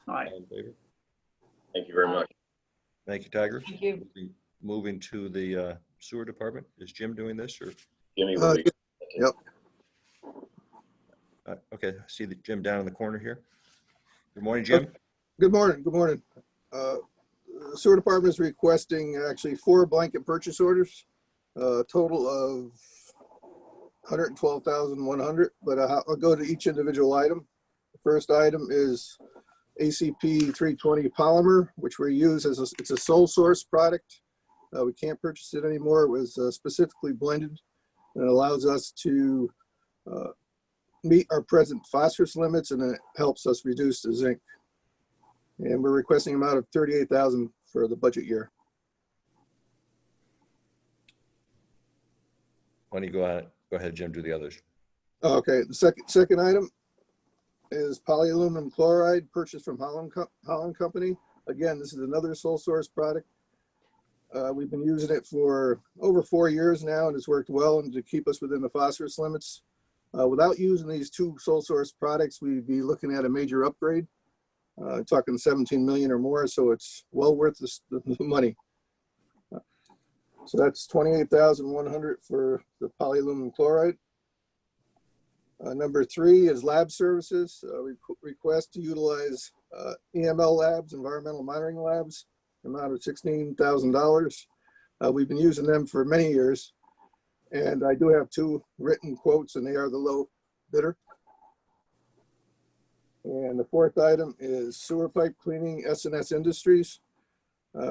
Speaker 3: All right.
Speaker 1: All in favor?
Speaker 12: Thank you very much.
Speaker 1: Thank you, Tiger.
Speaker 2: Thank you.
Speaker 1: Moving to the sewer department. Is Jim doing this or?
Speaker 12: Jimmy, will be.
Speaker 13: Yep.
Speaker 1: Okay, I see the Jim down in the corner here. Good morning, Jim.
Speaker 13: Good morning. Good morning. The sewer department is requesting actually 4 blanket purchase orders, a total of $112,100. But I'll go to each individual item. The first item is ACP 320 polymer, which we use as it's a sole source product. We can't purchase it anymore. It was specifically blended, and it allows us to meet our present phosphorus limits, and it helps us reduce the zinc. And we're requesting an amount of $38,000 for the budget year.
Speaker 1: Why don't you go ahead, Jim, do the others.
Speaker 13: Okay, the second item is polyaluminum chloride purchased from Holland Company. Again, this is another sole source product. We've been using it for over 4 years now, and it's worked well and to keep us within the phosphorus limits. Without using these 2 sole source products, we'd be looking at a major upgrade. talking 17 million or more, so it's well worth the money. So that's 28,100 for the polyaluminum chloride. Number 3 is lab services. Request to utilize EML labs, environmental monitoring labs, amount of $16,000. We've been using them for many years, and I do have 2 written quotes, and they are the low bidder. And the 4th item is sewer pipe cleaning, S&S Industries.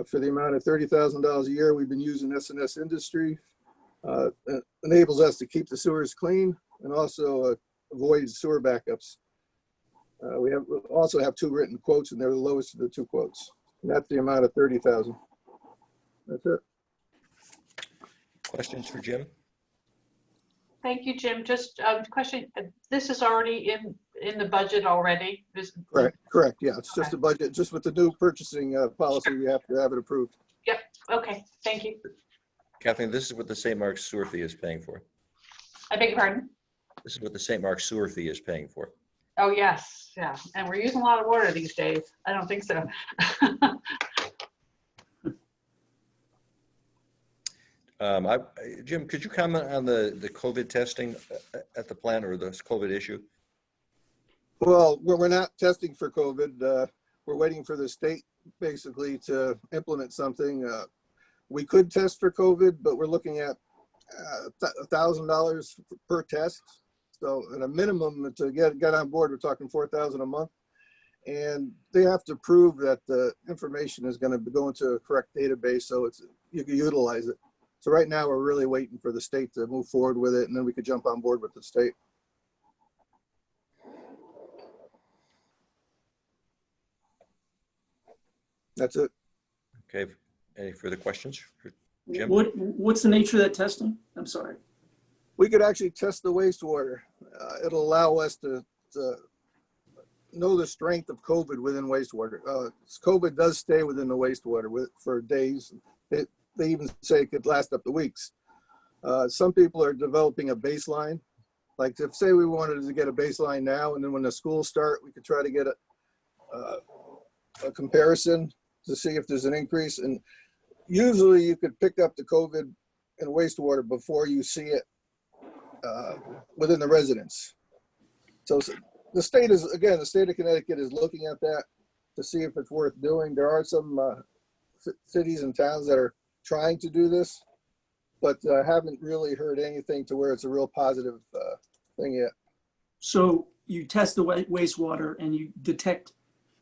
Speaker 13: For the amount of $30,000 a year, we've been using S&S Industry. It enables us to keep the sewers clean and also avoid sewer backups. We also have 2 written quotes, and they're the lowest of the 2 quotes. And that's the amount of $30,000. That's it.
Speaker 1: Questions for Jim?
Speaker 2: Thank you, Jim. Just a question. This is already in the budget already?
Speaker 13: Correct. Yeah, it's just a budget. Just with the new purchasing policy, we have to have it approved.
Speaker 2: Yep. Okay. Thank you.
Speaker 1: Kathleen, this is what the St. Mark's sewer fee is paying for.
Speaker 2: I beg your pardon?
Speaker 1: This is what the St. Mark's sewer fee is paying for.
Speaker 2: Oh, yes. Yeah. And we're using a lot of water these days. I don't think so.
Speaker 1: Jim, could you comment on the COVID testing at the plant, or the COVID issue?
Speaker 13: Well, we're not testing for COVID. We're waiting for the state basically to implement something. We could test for COVID, but we're looking at $1,000 per test. So at a minimum to get on board, we're talking $4,000 a month. And they have to prove that the information is going to go into a correct database so you can utilize it. So right now we're really waiting for the state to move forward with it, and then we could jump on board with the state. That's it.
Speaker 1: Okay. Any further questions for Jim?
Speaker 3: What's the nature of that testing? I'm sorry.
Speaker 13: We could actually test the wastewater. It'll allow us to know the strength of COVID within wastewater. COVID does stay within the wastewater for days. They even say it could last up to weeks. Some people are developing a baseline. Like if say we wanted to get a baseline now, and then when the schools start, we could try to get a comparison to see if there's an increase. And usually you could pick up the COVID in wastewater before you see it within the residents. So the state the state of Connecticut is looking at that to see if it's worth doing. There are some cities and towns that are trying to do this, but I haven't really heard anything to where it's a real positive thing yet. So
Speaker 3: you test the wastewater and you detect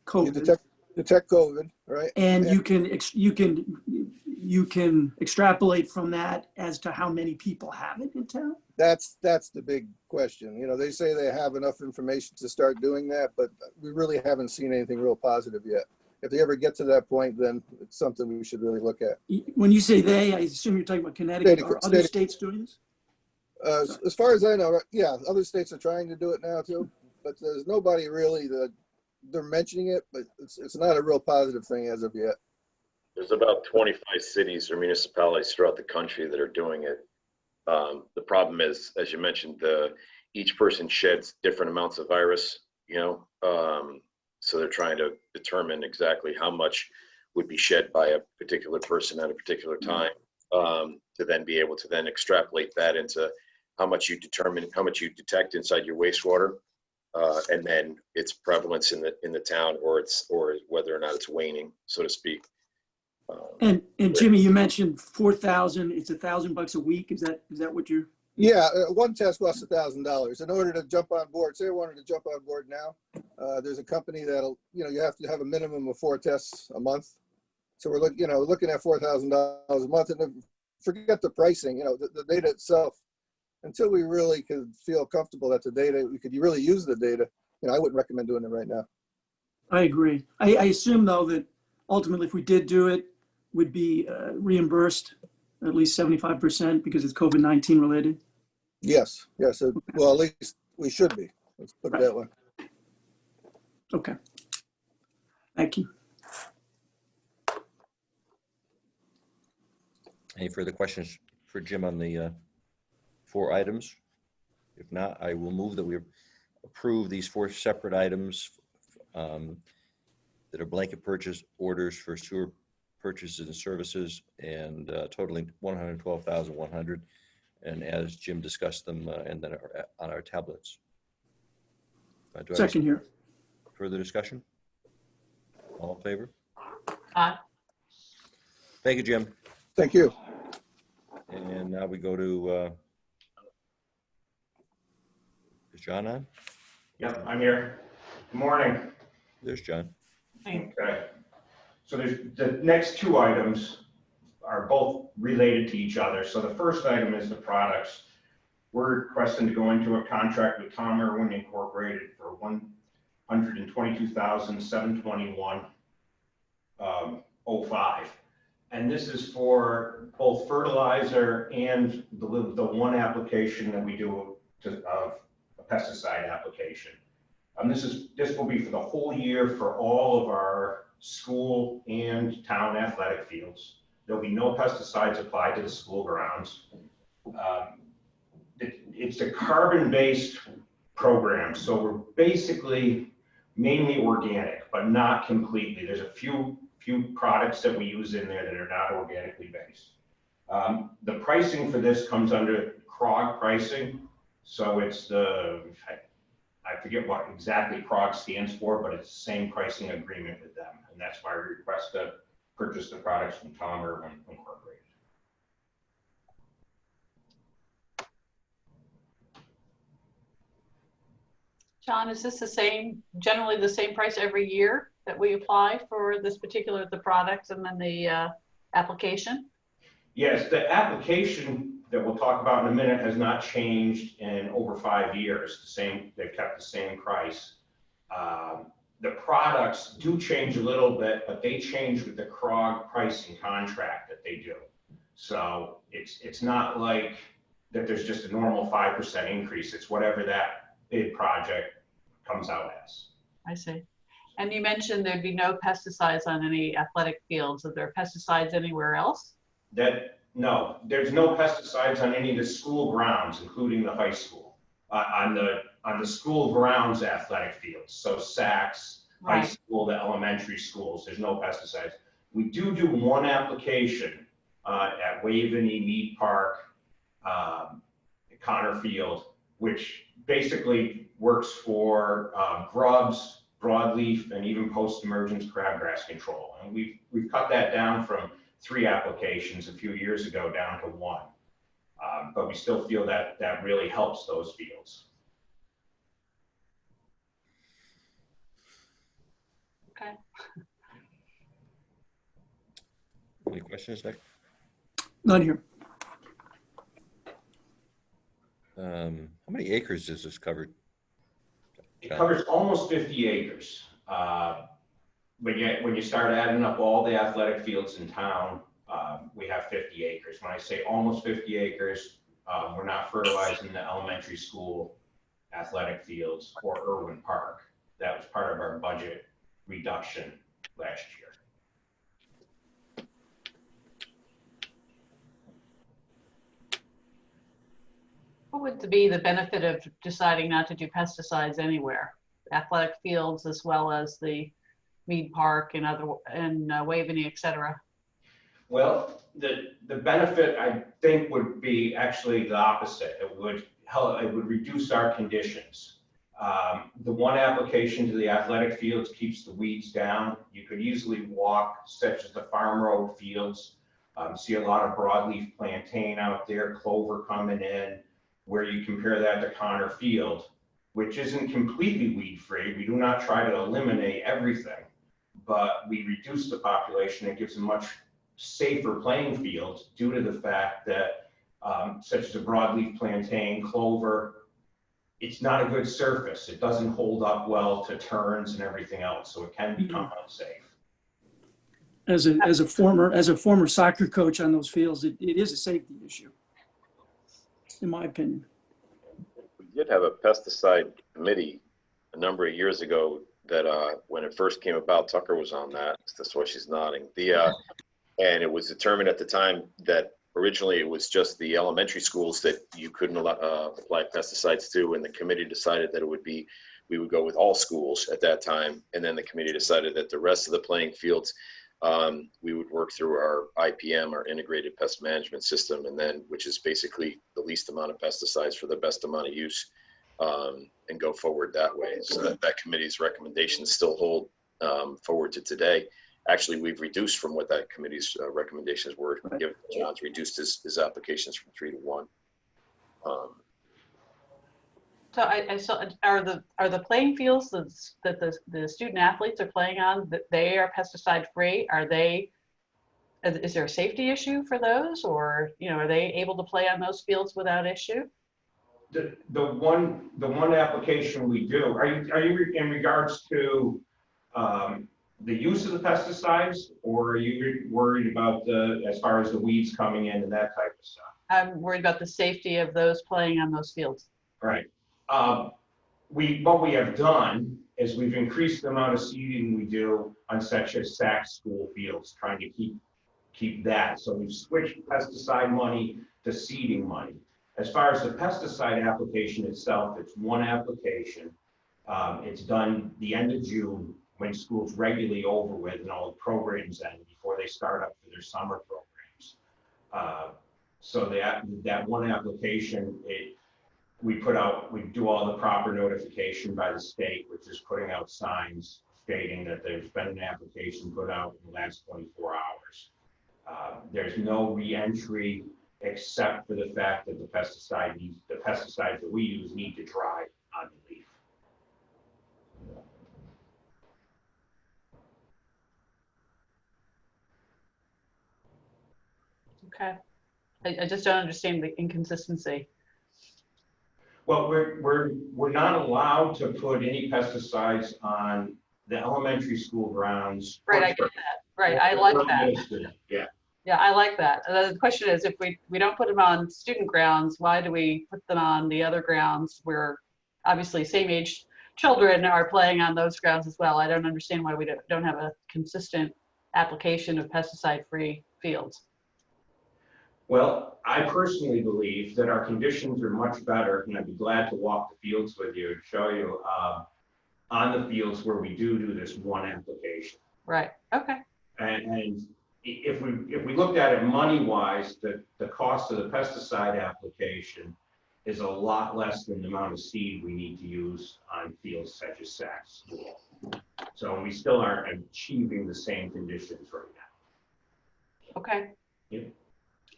Speaker 3: COVID.
Speaker 13: You detect COVID, right?
Speaker 3: And you can extrapolate from that as to how many people have it in town.
Speaker 13: That's the big question. You know, they say they have enough information to start doing that, but we really haven't seen anything real positive yet. If they ever get to that point, then it's something we should really look at.
Speaker 3: When you say they, I assume you're talking about Connecticut. Are other states doing this?
Speaker 13: As far as I know, yeah, other states are trying to do it now too, but there's nobody really they're mentioning it, but it's not a real positive thing as of yet.
Speaker 12: There's about 25 cities or municipalities throughout the country that are doing it. The problem is, as you mentioned, each person sheds different amounts of virus, so they're trying to determine exactly how much would be shed by a particular person at a particular time, to then be able to then extrapolate that into how much you detect inside your wastewater, and then its prevalence in the town, or whether or not it's waning, so to speak.
Speaker 3: And Jimmy, you mentioned 4,000. It's $1,000 a week. Is that what you're?
Speaker 13: Yeah, one test costs $1,000. In order to jump on board, say I wanted to jump on board now, there's a company that'll, you have to have a minimum of 4 tests a month. So we're looking at $4,000 a month, and forget the pricing. The data itself. Until we really could feel comfortable that the data, we could really use the data. I wouldn't recommend doing it right now.
Speaker 3: I agree. I assume though that ultimately, if we did do it, would be reimbursed at least 75% because it's COVID-19 related.
Speaker 13: Yes. Well, at least we should be. Let's put it that way.
Speaker 3: Okay. Thank you.
Speaker 1: Any further questions for Jim on the 4 items? If not, I will move that we approve these 4 separate items that are blanket purchase orders for sewer purchases and services and totaling $112,100. And as Jim discussed them and then on our tablets. Do I have
Speaker 3: Second here.
Speaker 1: further discussion? All in favor?
Speaker 2: Aye.
Speaker 1: Thank you, Jim.
Speaker 13: Thank you.
Speaker 1: And now we go to, is John on?
Speaker 14: Yep, I'm here. Good morning.
Speaker 1: There's John.
Speaker 14: Okay. So there's the next two items are both related to each other. So the first item is the products. We're requesting to go into a contract with Tom Irwin Incorporated for $122,721.05. And this is for both fertilizer and the one application that we do of a pesticide application. This will be for the whole year for all of our school and town athletic fields. There'll be no pesticides applied to the school grounds. It's a carbon-based program, so we're basically mainly organic, but not completely. There's a few products that we use in there that are not organically based. The pricing for this comes under CROG pricing, so it's I forget what exactly CROG stands for, but it's the same pricing agreement with them, and that's why we request to purchase the products from Tom Irwin Incorporated.
Speaker 2: John, is this generally the same price every year that we apply for this the products and then the application?
Speaker 14: Yes, the application that we'll talk about in a minute has not changed in over 5 years. They've kept the same price. The products do change a little bit, but they change with the CROG pricing contract that they do. So it's not like that there's just a normal 5% increase. It's whatever that bid project comes out as.
Speaker 2: I see. And you mentioned there'd be no pesticides on any athletic fields. Are there pesticides anywhere else?
Speaker 14: No, there's no pesticides on any of the school grounds, including the high school, on the school grounds athletic fields. So Saks,
Speaker 2: Right.
Speaker 14: high school, the elementary schools, there's no pesticides. We do one application at Waveney, Mead Park, Connor Field, which basically works for grubs, broadleaf, and even post-emergence crabgrass control. And we've cut that down from 3 applications a few years ago down to 1. But we still feel that really helps those fields.
Speaker 2: Okay.
Speaker 1: Any questions, Nick?
Speaker 3: None here.
Speaker 1: How many acres is this covered?
Speaker 14: It covers almost 50 acres. When you start adding up all the athletic fields in town, we have 50 acres. When I say almost 50 acres, we're not fertilizing the elementary school athletic fields or Irwin Park. That was part of our budget reduction last year.
Speaker 2: What would be the benefit of deciding not to do pesticides anywhere? Athletic fields as well as the Mead Park and Waveney, et cetera.
Speaker 14: Well, the benefit I think would be actually the opposite. It would reduce our conditions. The one application to the athletic fields keeps the weeds down. You could easily walk, such as the farm road fields. See a lot of broadleaf plantain out there, clover coming in. Where you compare that to Connor Field, which isn't completely weed-free. We do not try to eliminate everything, but we reduce the population and gives a much safer playing field due to the fact that, such as a broadleaf plantain, clover, it's not a good surface. It doesn't hold up well to turns and everything else, so it can become unsafe.
Speaker 3: As a former soccer coach on those fields, it is a safety issue, in my opinion.
Speaker 12: We did have a pesticide committee a number of years ago that when it first came about, Tucker was on that. That's why she's nodding. And it was determined at the time that Originally, it was just the elementary schools that you couldn't apply pesticides to, and the committee decided that we would go with all schools at that time. And then the committee decided that the rest of the playing fields, we would work through our IPM, our integrated pest management system, and then, which is basically the least amount of pesticides for the best amount of use, and go forward that way. So that committee's recommendations still hold forward to today. Actually, we've reduced from what that committee's recommendations were. Given John's reduced his applications from 3 to 1.
Speaker 2: So I saw, are the playing fields that the student athletes are playing on, that they are pesticide free? Is there a safety issue for those, or, you know, are they able to play on those fields without issue?
Speaker 14: The one application we do, are you in regards to the use of the pesticides, or are you worried about as far as the weeds coming in and that type of stuff?
Speaker 2: I'm worried about the safety of those playing on those fields.
Speaker 14: Right. What we have done is we've increased the amount of seeding we do on such as SAC school fields, trying to keep that. So we've switched pesticide money to seeding money. As far as the pesticide application itself, it's one application. It's done the end of June when school's regularly over with and all the programs end before they start up for their summer programs. So that one application, we do all the proper notification by the state, which is putting out signs stating that there's been an application put out in the last 24 hours. There's no re-entry except for the fact that the pesticides that we use need to dry on the leaf.
Speaker 2: Okay. I just don't understand the inconsistency.
Speaker 14: Well, we're not allowed to put any pesticides on the elementary school grounds.
Speaker 2: Right, I get that. Right, I like that.
Speaker 14: Yeah.
Speaker 2: Yeah, I like that. The question is, if we don't put them on student grounds, why do we put them on the other grounds where obviously same age children are playing on those grounds as well? I don't understand why we don't have a consistent application of pesticide-free fields.
Speaker 14: Well, I personally believe that our conditions are much better, and I'd be glad to walk the fields with you and show you on the fields where we do this one application.
Speaker 2: Right. Okay.
Speaker 14: And if we looked at it money-wise, the cost of the pesticide application is a lot less than the amount of seed we need to use on fields such as SAC school. So we still aren't achieving the same conditions right now.
Speaker 2: Okay.
Speaker 14: Yeah.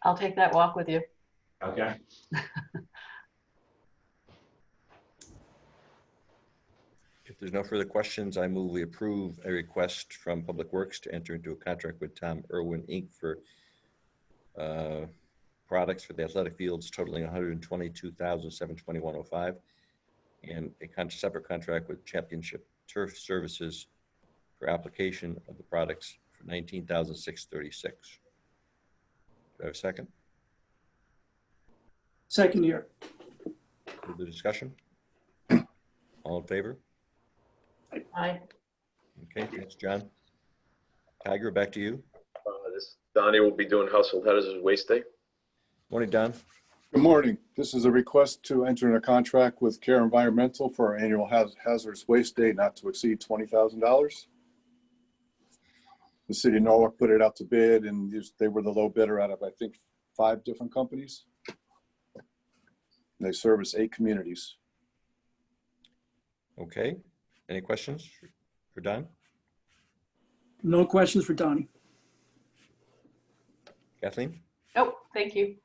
Speaker 2: I'll take that walk with you.
Speaker 14: Okay.
Speaker 1: If there's no further questions, I move we approve a request from Public Works to enter into a contract with Tom Irwin Inc. for products for the athletic fields totaling $122,721.05, and a separate contract with Championship Turf Services for application of the products for $19,636. Do I have a second?
Speaker 3: Second year.
Speaker 1: Further discussion? All in favor?
Speaker 2: Aye.
Speaker 1: Okay, thanks, John. Tiger, back to you.
Speaker 12: Donnie will be doing Household Hazardous Waste Day.
Speaker 1: Morning, Don.
Speaker 15: Good morning. This is a request to enter in a contract with Care Environmental for our annual Hazardous Waste Day not to exceed $20,000. The city of Norwalk put it out to bid, and they were the low bidder out of, I think, 5 different companies. They service 8 communities.
Speaker 1: Okay, any questions for Don?
Speaker 3: No questions for Donnie.
Speaker 1: Kathleen?
Speaker 2: Nope, thank you.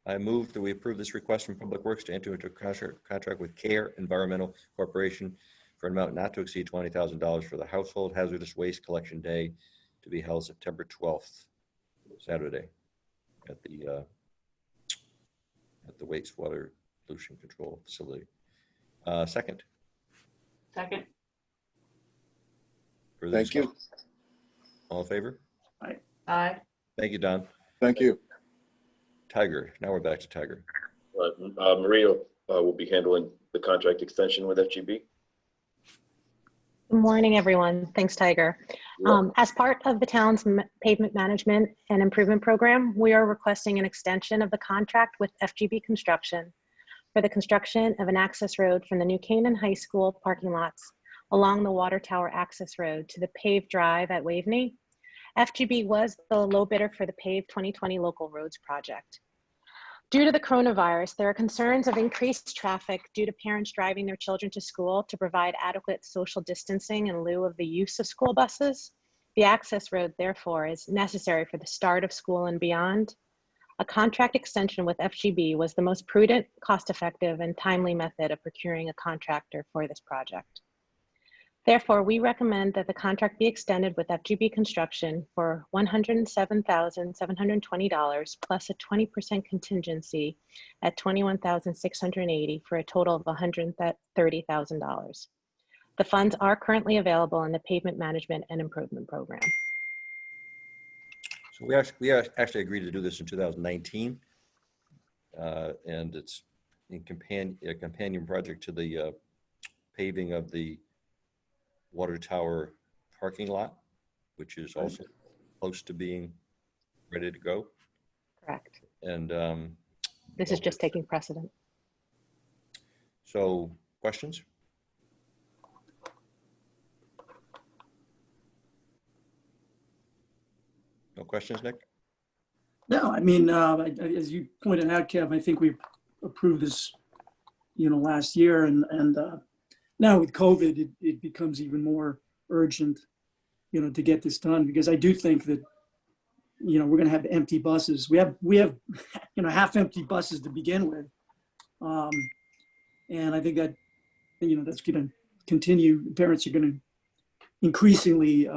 Speaker 1: I move that we approve this request from Public Works to enter into a contract with Care Environmental Corporation for an amount not to exceed $20,000 for the Household Hazardous Waste Collection Day to be held September 12th, Saturday, at the wastewater pollution control facility. Second.
Speaker 2: Second.
Speaker 1: Further
Speaker 15: Thank
Speaker 1: discussion?
Speaker 15: you.
Speaker 1: All in favor?
Speaker 3: Aye.
Speaker 2: Aye.
Speaker 1: Thank you, Don.
Speaker 15: Thank you.
Speaker 1: Tiger, now we're back to Tiger.
Speaker 12: Maria will be handling the contract extension with FGB.
Speaker 16: Good morning, everyone. Thanks, Tiger. As part of the town's pavement management and improvement program, we are requesting an extension of the contract with FGB Construction for the construction of an access road from the New Canaan High School parking lots along the Water Tower access road to the paved drive at Waveney. FGB was the low bidder for the paved 2020 local roads project. Due to the coronavirus, there are concerns of increased traffic due to parents driving their children to school to provide adequate social distancing in lieu of the use of school buses. The access road, therefore, is necessary for the start of school and beyond. A contract extension with FGB was the most prudent, cost-effective, and timely method of procuring a contractor for this project. Therefore, we recommend that the contract be extended with FGB Construction for $107,720 plus a 20% contingency at $21,680 for a total of $130,000. The funds are currently available in the Pavement Management and Improvement Program.
Speaker 1: So we actually agreed to do this in 2019. And it's a companion project to the paving of the Water Tower parking lot, which is also close to being ready to go.
Speaker 16: Correct.
Speaker 1: And
Speaker 16: this is just taking precedent.
Speaker 1: So, questions? No questions, Nick?
Speaker 3: No, I mean, as you pointed out, Kev, I think we approved this, last year, and now with COVID, it becomes even more urgent, to get this done, because I do think that, we're going to have empty buses. We have half empty buses to begin with. And I think that, that's going to continue. Parents are going to increasingly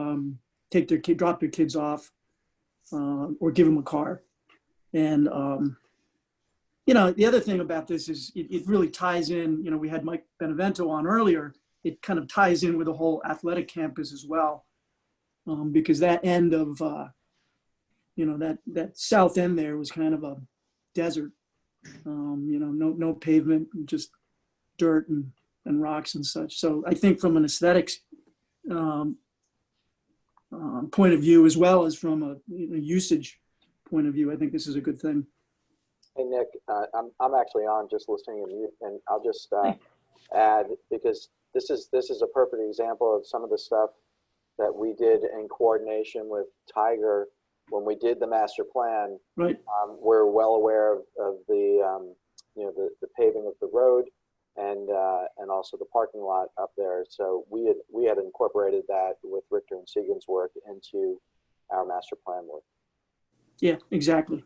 Speaker 3: drop their kids off or give them a car. And, the other thing about this is it really ties in, we had Mike Benevento on earlier. It kind of ties in with the whole athletic campus as well. Because that end of, that south end there was kind of a desert, no pavement, just dirt and rocks and such. So I think from an aesthetics point of view, as well as from a usage point of view, I think this is a good thing.
Speaker 11: Hey, Nick, I'm actually on just listening, and I'll just add, because this is a perfect example of some of the stuff that we did in coordination with Tiger when we did the master plan.
Speaker 3: Right.
Speaker 11: We're well aware of the the paving of the road and also the parking lot up there. So we had incorporated that with Richter and Segan's work into our master plan work.
Speaker 3: Yeah, exactly.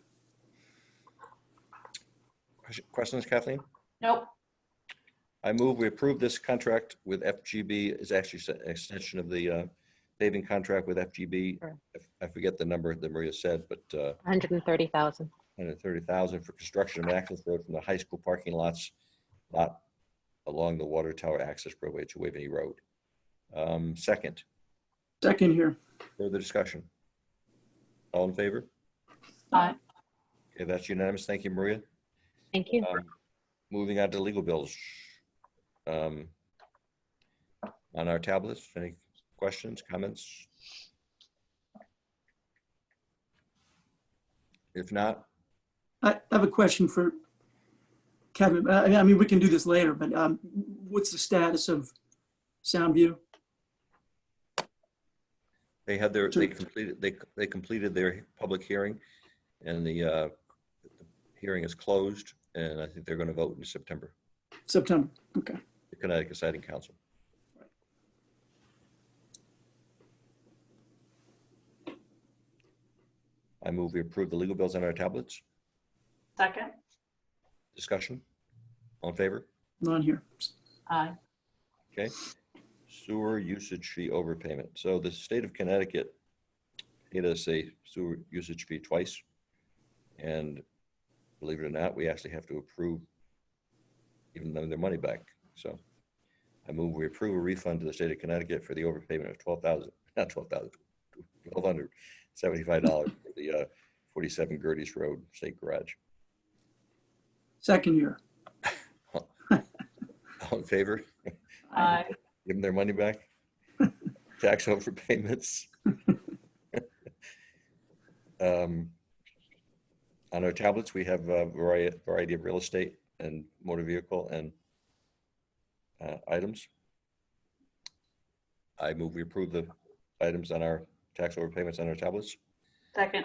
Speaker 1: Questions, Kathleen?
Speaker 2: Nope.
Speaker 1: I move we approve this contract with FGB. Is actually an extension of the paving contract with FGB.
Speaker 16: Sure.
Speaker 1: I forget the number that Maria said, but
Speaker 16: 130,000.
Speaker 1: 130,000 for construction of an access road from the high school parking lot along the Water Tower access roadway to Waveney Road. Second
Speaker 3: here.
Speaker 1: Further discussion. All in favor?
Speaker 2: Aye.
Speaker 1: Okay, that's unanimous. Thank you, Maria.
Speaker 16: Thank you.
Speaker 1: Moving on to legal bills. On our tablets, any questions, comments? If not,
Speaker 3: I have a question for Kevin. I mean, we can do this later, but what's the status of Soundview?
Speaker 1: they completed their public hearing, and the hearing is closed, and I think they're going to vote in September.
Speaker 3: September, okay.
Speaker 1: The Connecticut Siting Council. I move we approve the legal bills on our tablets.
Speaker 2: Second.
Speaker 1: Discussion? All in favor?
Speaker 3: Not here.
Speaker 2: Aye.
Speaker 1: Okay. Sewer usage fee overpayment. So the state of Connecticut paid us a sewer usage fee twice. And believe it or not, we actually have to approve giving them their money back. So I move we approve a refund to the state of Connecticut for the overpayment of $1,275 for the 47 Gertie's Road State Garage.
Speaker 3: Second here.
Speaker 1: All in favor?
Speaker 2: Aye.
Speaker 1: Give them their money back. Tax overpayments. On our tablets, we have a variety of real estate and motor vehicle and items. I move we approve the items on our tax overpayments on our tablets.
Speaker 2: Second.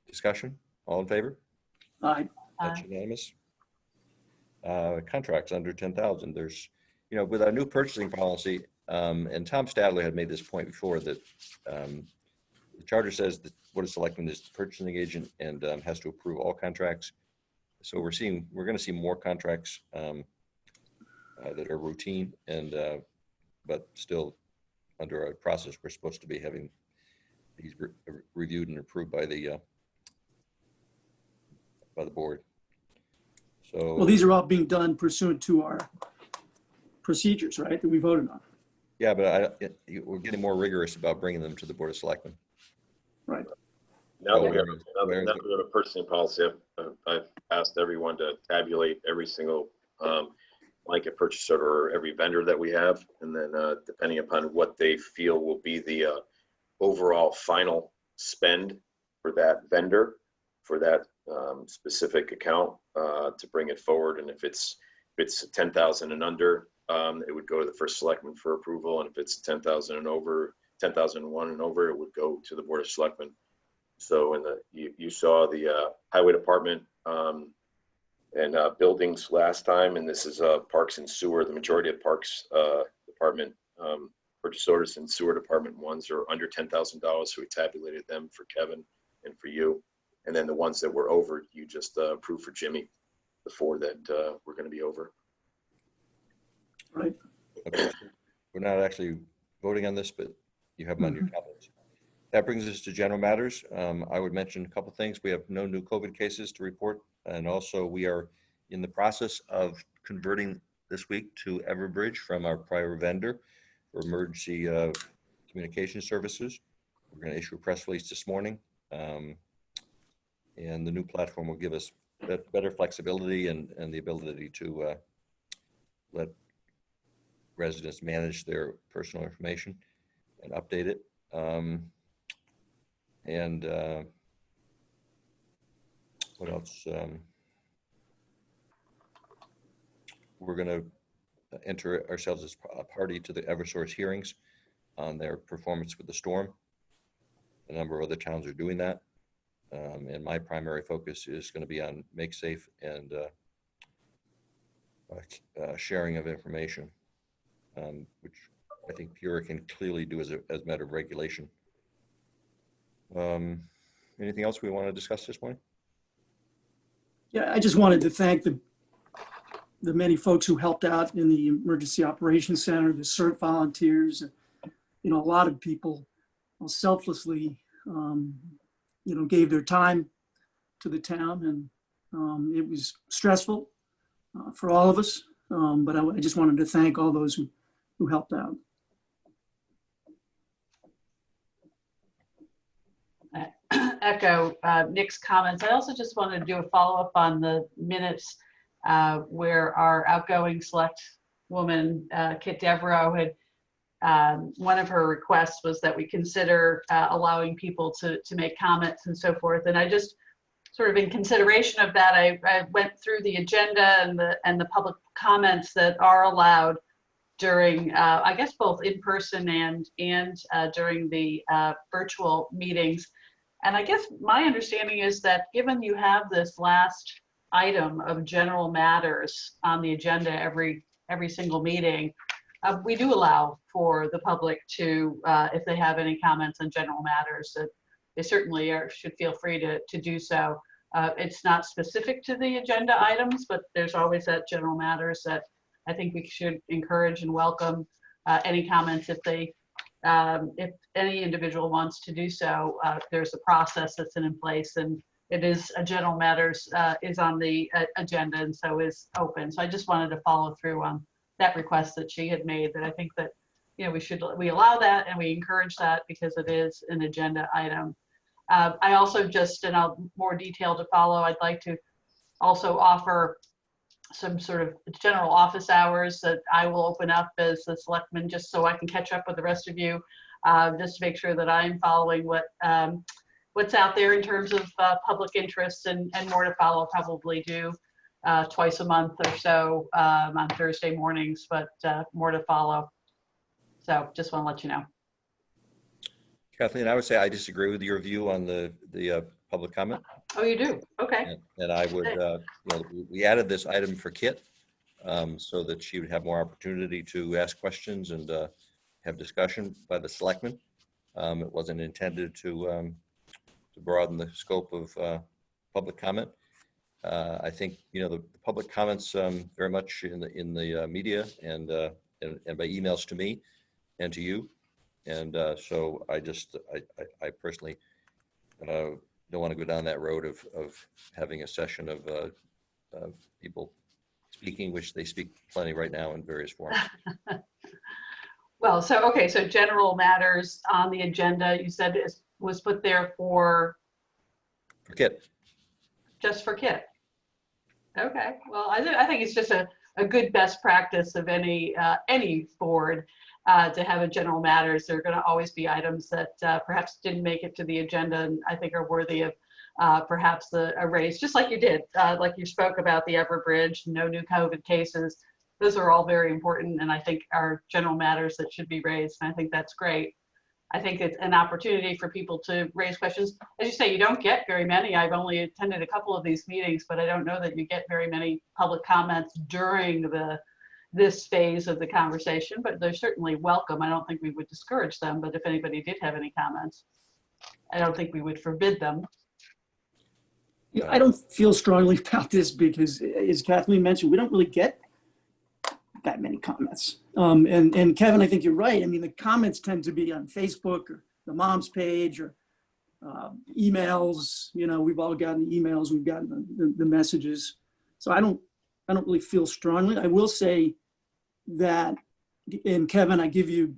Speaker 1: Discussion, all in favor?
Speaker 3: Aye.
Speaker 1: That's unanimous. Contracts under 10,000. There's, with our new purchasing policy, and Tom Stadler had made this point before, that the charter says that Board of Selectmen is the purchasing agent and has to approve all contracts. So we're going to see more contracts that are routine and but still under a process we're supposed to be having these reviewed and approved by the board. So
Speaker 3: Well, these are all being done pursuant to our procedures, right, that we voted on.
Speaker 1: yeah, but we're getting more rigorous about bringing them to the Board of Selectmen.
Speaker 3: Right.
Speaker 12: Now that we have
Speaker 1: Where-
Speaker 12: a purchasing policy, I've asked everyone to tabulate every single blanket purchase order or every vendor that we have. And then depending upon what they feel will be the overall final spend for that vendor, for that specific account, to bring it forward. And if it's 10,000 and under, it would go to the first selectman for approval. And if it's 10,000 and over, 10,001 and over, it would go to the Board of Selectmen. So you saw the highway department and buildings last time, and this is parks and sewer. The majority of parks department purchase orders and sewer department ones are under $10,000. So we tabulated them for Kevin and for you. And then the ones that were over, you just approved for Jimmy, the 4 that were going to be over.
Speaker 3: Right.
Speaker 1: Okay, so we're not actually voting on this, but you have them on your tablets. That brings us to general matters. I would mention a couple things. We have no new COVID cases to report. And also we are in the process of converting this week to Everbridge from our prior vendor for emergency communication services. We're going to issue a press release this morning. And the new platform will give us better flexibility and the ability to let residents manage their personal information and update it. What else? We're going to enter ourselves as a party to the Eversource hearings on their performance with the storm. A number of other towns are doing that. And my primary focus is going to be on make safe and sharing of information, which I think PURA can clearly do as a matter of regulation. Anything else we want to discuss this morning?
Speaker 3: Yeah, I just wanted to thank the many folks who helped out in the Emergency Operations Center, the CERT volunteers. A lot of people selflessly, gave their time to the town, and it was stressful for all of us. But I just wanted to thank all those who helped out.
Speaker 2: Echo Nick's comments. I also just wanted to do a follow-up on the minutes where our outgoing select woman, Kit Devereaux, had one of her requests was that we consider allowing people to make comments and so forth. And I just sort of in consideration of that, I went through the agenda and the public comments that are allowed during, I guess, both in person and during the virtual meetings. And I guess my understanding is that given you have this last item of general matters on the agenda every single meeting, we do allow for the public to, if they have any comments on general matters, that they certainly should feel free to do so. It's not specific to the agenda items, but there's always that general matters that I think we should encourage and welcome any comments if any individual wants to do so. There's a process that's in place, and it is a general matters is on the agenda and so is open. So I just wanted to follow through on that request that she had made, that I think that we allow that and we encourage that because it is an agenda item. I also just, and I'll more detail to follow, I'd like to also offer some sort of general office hours that I will open up as the selectman, just so I can catch up with the rest of you just to make sure that I'm following what's out there in terms of public interest, and more to follow. Probably do twice a month or so on Thursday mornings, but more to follow. So just want to let you know.
Speaker 1: Kathleen, I would say I disagree with your view on the public comment.
Speaker 2: Oh, you do? Okay.
Speaker 1: And I would, we added this item for Kit so that she would have more opportunity to ask questions and have discussion by the selectmen. It wasn't intended to broaden the scope of public comment. I think, the public comments very much in the media and by emails to me and to you. And so I personally don't want to go down that road of having a session of people speaking, which they speak plenty right now in various forms.
Speaker 2: Well, so general matters on the agenda, you said was put there for
Speaker 1: Kit.
Speaker 2: Just for Kit. Okay, well, I think it's just a good best practice of any board to have a general matters. There are going to always be items that perhaps didn't make it to the agenda and I think are worthy of perhaps a raise, just like you did, like you spoke about the Everbridge, no new COVID cases. Those are all very important, and I think are general matters that should be raised, and I think that's great. I think it's an opportunity for people to raise questions. As you say, you don't get very many. I've only attended a couple of these meetings, but I don't know that you get very many public comments during this phase of the conversation, but they're certainly welcome. I don't think we would discourage them, but if anybody did have any comments, I don't think we would forbid them.
Speaker 3: Yeah, I don't feel strongly about this because, as Kathleen mentioned, we don't really get that many comments. And Kevin, I think you're right. I mean, the comments tend to be on Facebook or the mom's page or emails. We've all gotten emails, we've gotten the messages. So I don't really feel strongly. I will say that, and Kevin, I give you,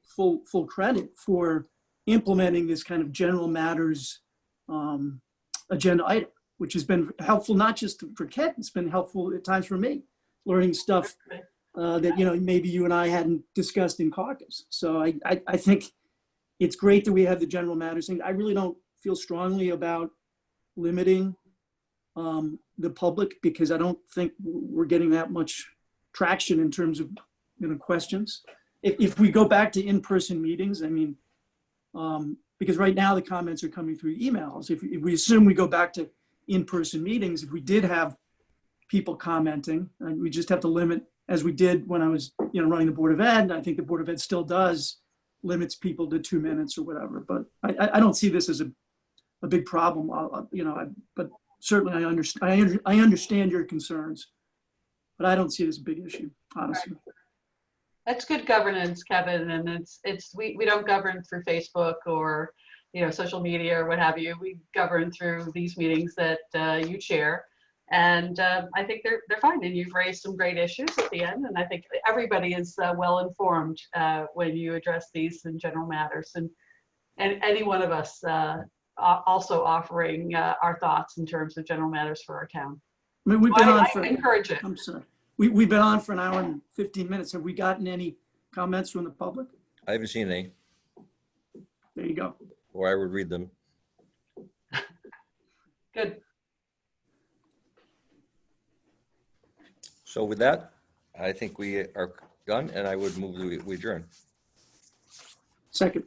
Speaker 3: full credit for implementing this kind of general matters agenda item, which has been helpful, not just for Ket, it's been helpful at times for me, learning stuff that, maybe you and I hadn't discussed in caucus. So I think it's great that we have the general matters thing. I really don't feel strongly about limiting the public because I don't think we're getting that much traction in terms of, questions. If we go back to in-person meetings, I mean, because right now the comments are coming through emails. If we assume we go back to in-person meetings, if we did have people commenting, we just have to limit, as we did when I was, running the Board of Ed. I think the Board of Ed still does, limits people to 2 minutes or whatever. But I don't see this as a big problem, but certainly I understand your concerns, but I don't see it as a big issue, honestly.
Speaker 2: That's good governance, Kevin, and we don't govern through Facebook or social media or what have you. We govern through these meetings that you chair, and I think they're fine. And you've raised some great issues at the end, and I think everybody is well informed when you address these in general matters, and any one of us also offering our thoughts in terms of general matters for our town.
Speaker 3: I mean, we've been on for,
Speaker 2: I encourage it.
Speaker 3: I'm sorry. We've been on for an hour and 15 minutes. Have we gotten any comments from the public?
Speaker 1: I haven't seen any,
Speaker 3: There you go.
Speaker 1: or I would read them.
Speaker 2: Good.
Speaker 1: So with that, I think we are done, and I would move we adjourn.
Speaker 3: Second.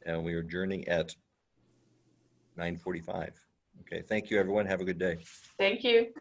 Speaker 1: And we are adjourning at 9:45. Okay, thank you, everyone. Have a good day.
Speaker 2: Thank you.